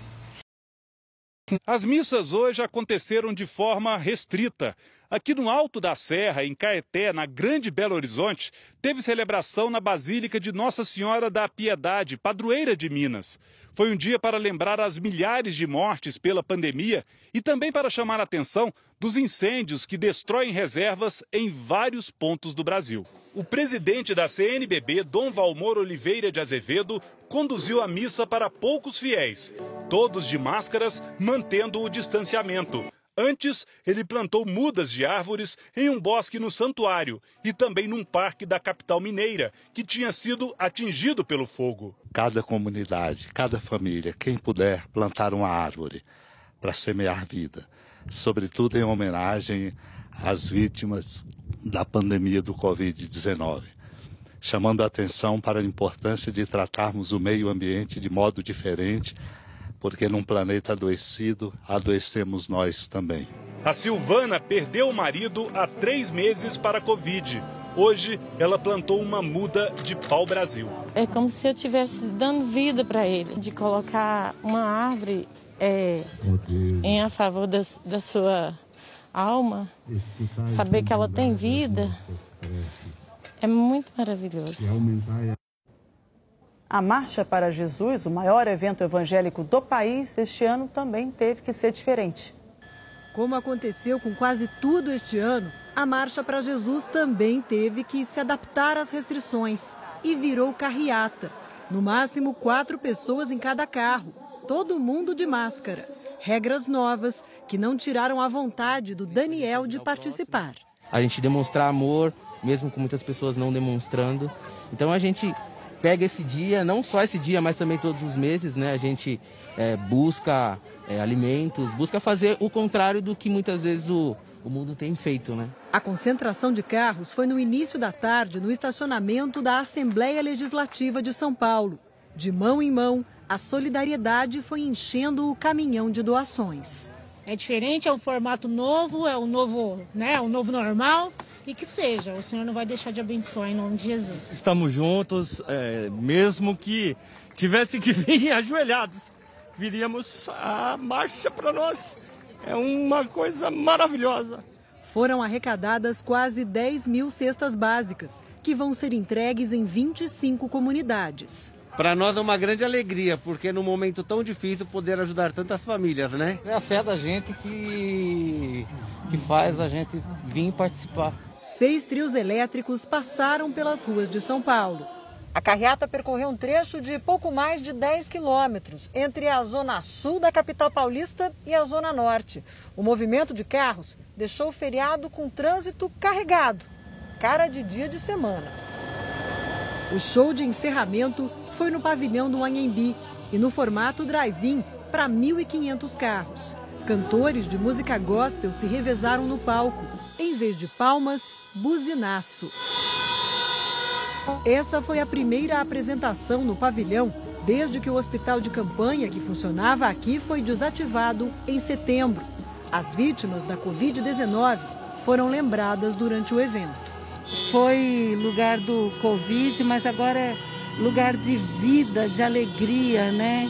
As missas hoje aconteceram de forma restrita. Aqui no Alto da Serra, em Caeté, na Grande Belo Horizonte, teve celebração na Basílica de Nossa Senhora da Piedade, padroeira de Minas. Foi um dia para lembrar as milhares de mortes pela pandemia e também para chamar a atenção dos incêndios que destroem reservas em vários pontos do Brasil. O presidente da CNBB, Dom Valmor Oliveira de Azevedo, conduziu a missa para poucos fiéis, todos de máscaras, mantendo o distanciamento. Antes, ele plantou mudas de árvores em um bosque no santuário e também num parque da capital mineira, que tinha sido atingido pelo fogo. Cada comunidade, cada família, quem puder plantar uma árvore para semear vida, sobretudo em homenagem às vítimas da pandemia do Covid-19, chamando a atenção para a importância de tratarmos o meio ambiente de modo diferente, porque num planeta adoecido, adoecemos nós também. A Silvana perdeu o marido há 3 meses para a Covid. Hoje, ela plantou uma muda de pau-brasil. É como se eu estivesse dando vida para ele, de colocar uma árvore em a favor da sua alma, saber que ela tem vida, é muito maravilhoso. A Marcha para Jesus, o maior evento evangélico do país, este ano também teve que ser diferente. Como aconteceu com quase tudo este ano, a Marcha para Jesus também teve que se adaptar às restrições e virou carreata. No máximo 4 pessoas em cada carro, todo mundo de máscara. Regras novas que não tiraram a vontade do Daniel de participar. A gente demonstrar amor, mesmo com muitas pessoas não demonstrando. Então a gente pega esse dia, não só esse dia, mas também todos os meses, né? A gente busca alimentos, busca fazer o contrário do que muitas vezes o mundo tem feito, né? A concentração de carros foi no início da tarde no estacionamento da Assembleia Legislativa de São Paulo. De mão em mão, a solidariedade foi enchendo o caminhão de doações. É diferente, é um formato novo, é um novo, né, um novo normal. E que seja, o Senhor não vai deixar de abençoar em nome de Jesus. Estamos juntos, mesmo que tivesse que vir ajoelhados, viríamos a marcha para nós. É uma coisa maravilhosa. foram arrecadadas quase 10 mil cestas básicas, que vão ser entregues em 25 comunidades. Para nós é uma grande alegria, porque num momento tão difícil poder ajudar tantas famílias, né? É a fé da gente que faz a gente vir participar. 6 trios elétricos passaram pelas ruas de São Paulo. A carreata percorreu um trecho de pouco mais de 10 quilômetros entre a zona sul da capital paulista e a zona norte. O movimento de carros deixou o feriado com trânsito carregado, cara de dia de semana. O show de encerramento foi no pavilhão do Anhembi e no formato drive-in para 1.500 carros. Cantores de música gospel se revezaram no palco. Em vez de palmas, buzinaço. Essa foi a primeira apresentação no pavilhão desde que o hospital de campanha que funcionava aqui foi desativado em setembro. As vítimas da Covid-19 foram lembradas durante o evento. Foi lugar do Covid, mas agora é lugar de vida, de alegria, né?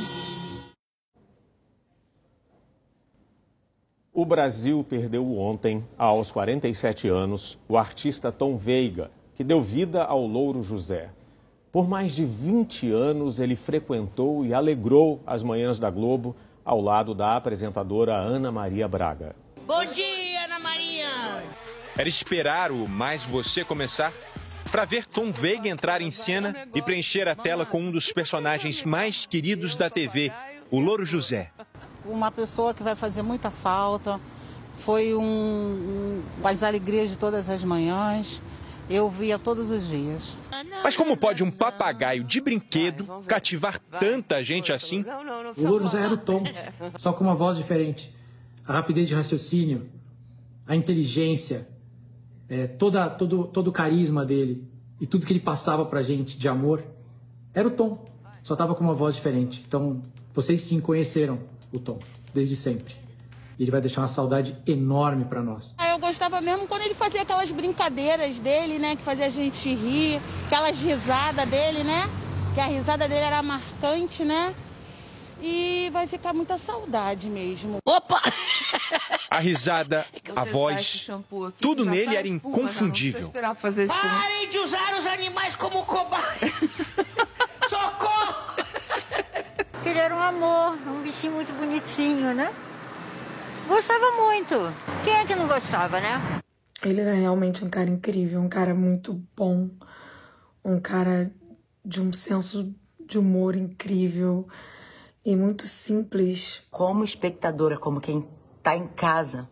O Brasil perdeu ontem, aos 47 anos, o artista Tom Veiga, que deu vida ao Louro José. Por mais de 20 anos, ele frequentou e alegrou as manhãs da Globo ao lado da apresentadora Ana Maria Braga. Bom dia, Ana Maria! Era esperar o Mais Você começar para ver Tom Veiga entrar em cena e preencher a tela com um dos personagens mais queridos da TV, o Louro José. Uma pessoa que vai fazer muita falta, foi as alegrias de todas as manhãs, eu via todos os dias. Mas como pode um papagaio de brinquedo cativar tanta gente assim? O Louro José era o Tom, só com uma voz diferente. A rapidez de raciocínio, a inteligência, todo o carisma dele e tudo que ele passava pra gente de amor, era o Tom, só tava com uma voz diferente. Então, vocês sim conheceram o Tom, desde sempre. E ele vai deixar uma saudade enorme para nós. Eu gostava mesmo quando ele fazia aquelas brincadeiras dele, né? Que fazia a gente rir, aquelas risadas dele, né? Que a risada dele era marcante, né? E vai ficar muita saudade mesmo. Opa! A risada, a voz, tudo nele era inconfundível. Parem de usar os animais como cobaia! Socorro! Ele era um amor, um bichinho muito bonitinho, né? Gostava muito. Quem é que não gostava, né? Ele era realmente um cara incrível, um cara muito bom, um cara de um senso de humor incrível e muito simples. Como espectadora, como quem tá em casa,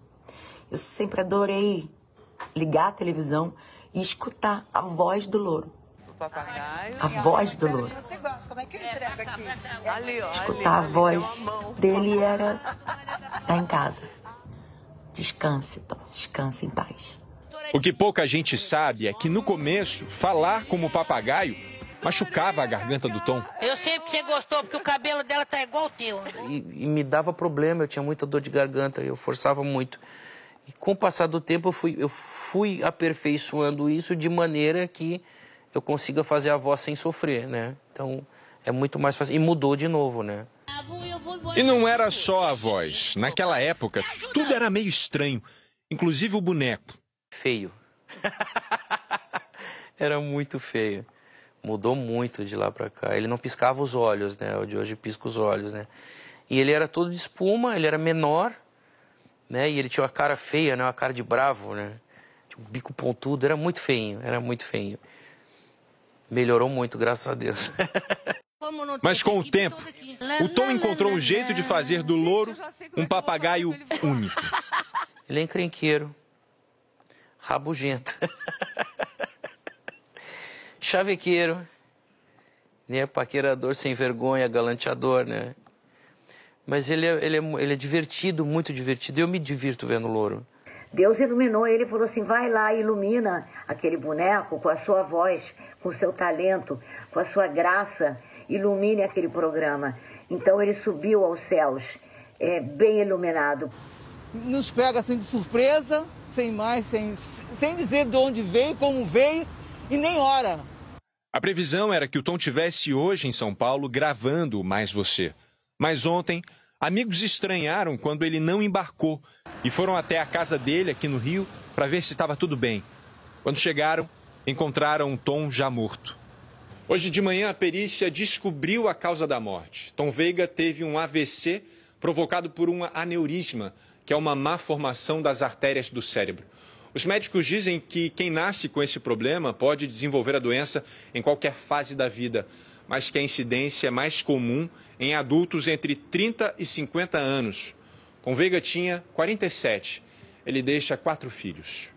eu sempre adorei ligar a televisão e escutar a voz do Louro. A voz do Louro. Escutar a voz dele era estar em casa. Descanse, Tom, descanse em paz. O que pouca gente sabe é que no começo, falar como papagaio machucava a garganta do Tom. Eu sei que você gostou, porque o cabelo dela tá igual o teu. E me dava problema, eu tinha muita dor de garganta, eu forçava muito. E com o passar do tempo eu fui aperfeiçoando isso de maneira que eu consiga fazer a voz sem sofrer, né? Então é muito mais fácil. E mudou de novo, né? E não era só a voz. Naquela época, tudo era meio estranho, inclusive o boneco. Feio. Era muito feio. Mudou muito de lá pra cá. Ele não piscava os olhos, né? O de hoje pisca os olhos, né? E ele era todo de espuma, ele era menor, né? E ele tinha uma cara feia, né? Uma cara de bravo, né? Tinha um bico pontudo, era muito feinho, era muito feinho. Melhorou muito, graças a Deus. Mas com o tempo, o Tom encontrou um jeito de fazer do Louro um papagaio único. Ele é encrenqueiro, rabugento, chavequeiro, né? Paquerador, sem vergonha, galanteador, né? Mas ele é divertido, muito divertido. Eu me divirto vendo o Louro. Deus iluminou ele e falou assim, vai lá e ilumina aquele boneco com a sua voz, com o seu talento, com a sua graça, ilumine aquele programa. Então ele subiu aos céus, bem iluminado. Nos pega assim de surpresa, sem dizer de onde veio, como veio e nem hora. A previsão era que o Tom estivesse hoje em São Paulo gravando o Mais Você. Mas ontem, Amigos estranharam quando ele não embarcou e foram até a casa dele aqui no Rio para ver se estava tudo bem. Quando chegaram, encontraram Tom já morto. Hoje de manhã, a perícia descobriu a causa da morte. Tom Veiga teve um AVC provocado por um aneurisma, que é uma má formação das artérias do cérebro. Os médicos dizem que quem nasce com esse problema pode desenvolver a doença em qualquer fase da vida, mas que a incidência é mais comum em adultos entre 30 e 50 anos. Tom Veiga tinha 47. Ele deixa 4 filhos.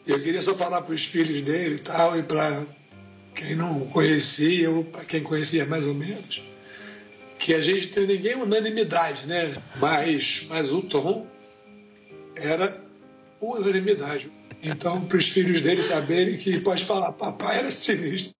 Eu queria só falar para os filhos dele e tal, e para quem não conhecia, ou para quem conhecia mais ou menos, que a gente tem ninguém unanimidade, né? Mas o Tom era unanimidade. Então, para os filhos dele saberem que pode falar, papai era sinistro.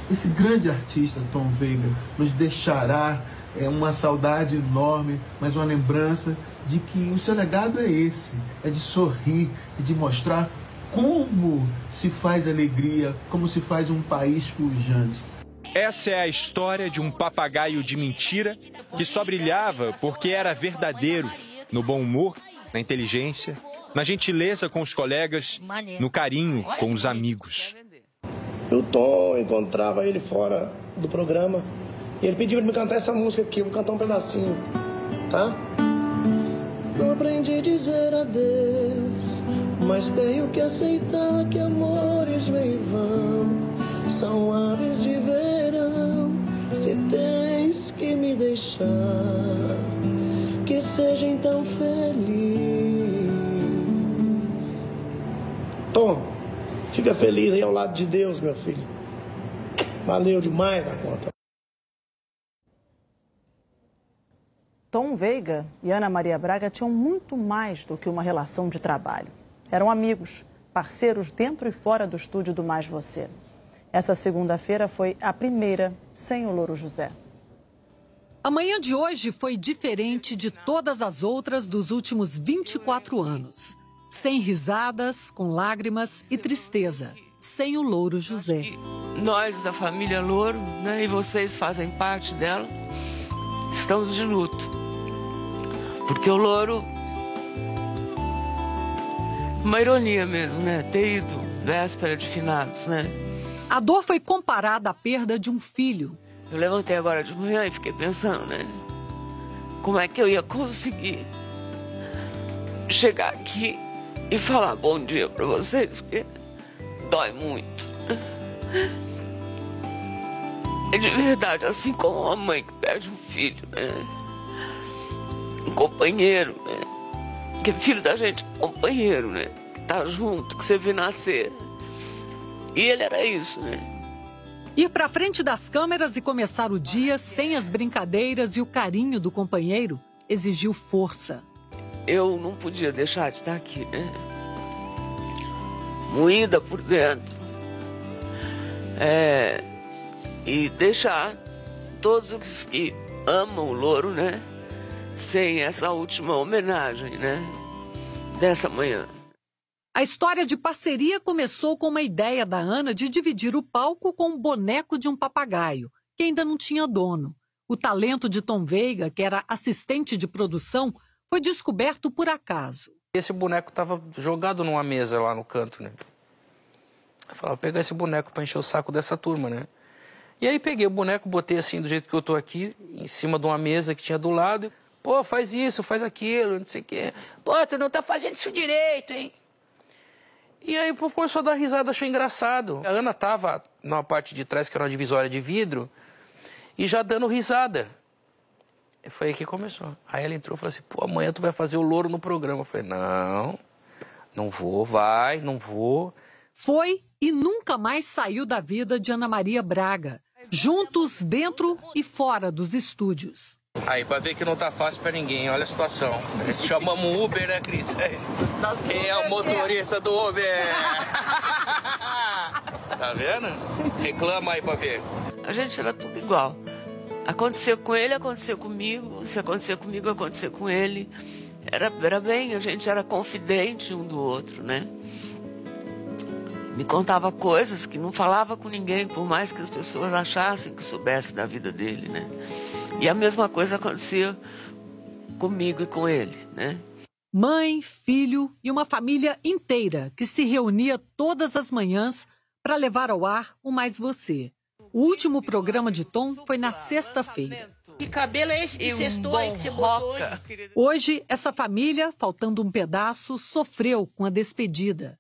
Esse grande artista, Tom Veiga, nos deixará uma saudade enorme, mas uma lembrança de que o seu legado é esse, é de sorrir e de mostrar como se faz alegria, como se faz um país pujante. Essa é a história de um papagaio de mentira que só brilhava porque era verdadeiro, no bom humor, na inteligência, na gentileza com os colegas, no carinho com os amigos. O Tom, eu encontrava ele fora do programa e ele pediu para me cantar essa música aqui, eu vou cantar um pedacinho, tá? Não aprendi a dizer adeus, mas tenho que aceitar que amores vêm e vão, são aves de verão, se tens que me deixar, que seja então feliz. Tom, fica feliz aí ao lado de Deus, meu filho. Valeu demais a conta. Tom Veiga e Ana Maria Braga tinham muito mais do que uma relação de trabalho. Eram amigos, parceiros dentro e fora do estúdio do Mais Você. Essa segunda-feira foi a primeira sem o Louro José. A manhã de hoje foi diferente de todas as outras dos últimos 24 anos. Sem risadas, com lágrimas e tristeza. Sem o Louro José. Nós, da família Louro, né, e vocês fazem parte dela, estamos de luto. Porque o Louro, uma ironia mesmo, né? Ter ido véspera de finados, né? A dor foi comparada à perda de um filho. Eu levantei agora de manhã e fiquei pensando, né? Como é que eu ia conseguir chegar aqui e falar bom dia pra vocês, porque dói muito. É de verdade, assim como uma mãe que perde um filho, né? Um companheiro, né? Que é filho da gente, companheiro, né? Que tá junto, que você vê nascer. E ele era isso, né? Ir pra frente das câmeras e começar o dia sem as brincadeiras e o carinho do companheiro exigiu força. Eu não podia deixar de estar aqui, né? Moída por dentro. E deixar todos os que amam o Louro, né? Sem essa última homenagem, né? Dessa manhã. A história de parceria começou com uma ideia da Ana de dividir o palco com um boneco de um papagaio, que ainda não tinha dono. O talento de Tom Veiga, que era assistente de produção, foi descoberto por acaso. Esse boneco estava jogado numa mesa lá no canto, né? Eu falava, vou pegar esse boneco para encher o saco dessa turma, né? E aí peguei o boneco, botei assim do jeito que eu tô aqui, em cima de uma mesa que tinha do lado. Pô, faz isso, faz aquilo, não sei o quê. Pô, tu não tá fazendo isso direito, hein? E aí o povo começou a dar risada, achou engraçado. A Ana tava numa parte de trás, que era uma divisória de vidro, e já dando risada. Foi aí que começou. Aí ela entrou e falou assim, pô, amanhã tu vai fazer o Louro no programa. Eu falei, não vou, não vou. Foi e nunca mais saiu da vida de Ana Maria Braga. Juntos dentro e fora dos estúdios. Aí, pra ver que não tá fácil pra ninguém, olha a situação. Chamamos um Uber, né, Cris? Quem é o motorista do Uber? Tá vendo? Reclama aí pra ver. A gente era tudo igual. Aconteceu com ele, aconteceu comigo. Se acontecer comigo, acontecer com ele. Era bem, a gente era confidente um do outro, né? Me contava coisas que não falava com ninguém, por mais que as pessoas achassem que soubessem da vida dele, né? E a mesma coisa acontecia comigo e com ele, né? Mãe, filho e uma família inteira que se reunia todas as manhãs para levar ao ar o Mais Você. O último programa de Tom foi na sexta-feira. Que cabelo é esse que sextou aí que você botou hoje? Hoje, essa família, faltando um pedaço, sofreu com a despedida.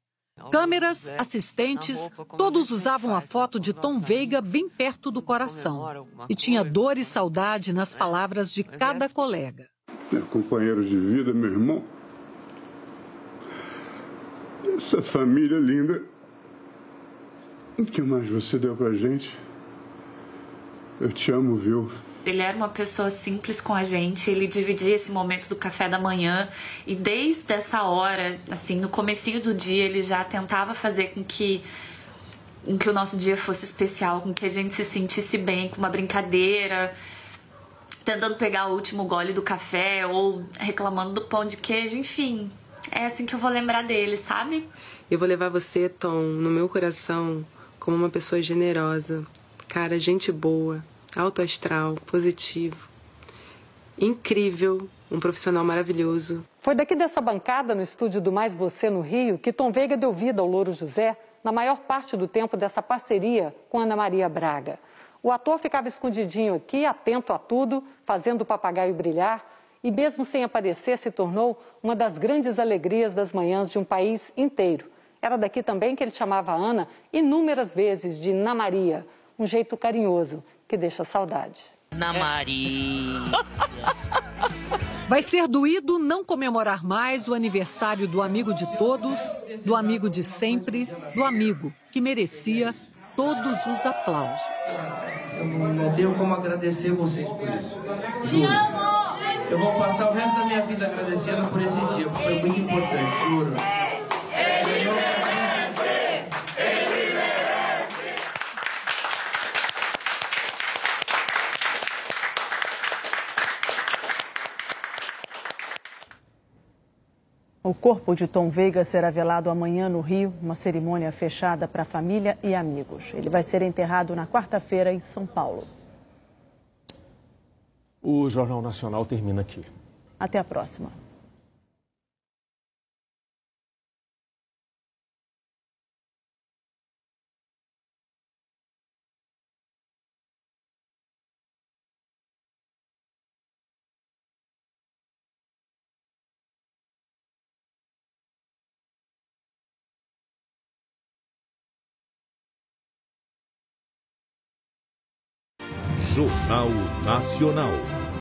Câmeras, assistentes, todos usavam a foto de Tom Veiga bem perto do coração. E tinha dor e saudade nas palavras de cada colega. Meu companheiro de vida, meu irmão. Essa família linda. O que mais você deu pra gente? Eu te amo, viu? Ele era uma pessoa simples com a gente, ele dividia esse momento do café da manhã e desde essa hora, assim, no comecinho do dia, ele já tentava fazer com que o nosso dia fosse especial, com que a gente se sentisse bem, com uma brincadeira, tentando pegar o último gole do café ou reclamando do pão de queijo, enfim. É assim que eu vou lembrar dele, sabe? Eu vou levar você, Tom, no meu coração como uma pessoa generosa, cara, gente boa, alto astral, positivo, incrível, um profissional maravilhoso. Foi daqui dessa bancada no estúdio do Mais Você no Rio que Tom Veiga deu vida ao Louro José na maior parte do tempo dessa parceria com Ana Maria Braga. O ator ficava escondidinho aqui, atento a tudo, fazendo o papagaio brilhar e mesmo sem aparecer se tornou uma das grandes alegrias das manhãs de um país inteiro. Era daqui também que ele chamava a Ana inúmeras vezes de Ana Maria, um jeito carinhoso que deixa saudade. Ana Maria. Vai ser doído não comemorar mais o aniversário do amigo de todos, do amigo de sempre, do amigo que merecia todos os aplausos. Eu não tenho como agradecer vocês por isso. Juro. Eu vou passar o resto da minha vida agradecendo por esse dia, porque foi muito importante, juro. O corpo de Tom Veiga será velado amanhã no Rio, uma cerimônia fechada para a família e amigos. Ele vai ser enterrado na quarta-feira em São Paulo. O Jornal Nacional termina aqui. Até a próxima. Jornal Nacional.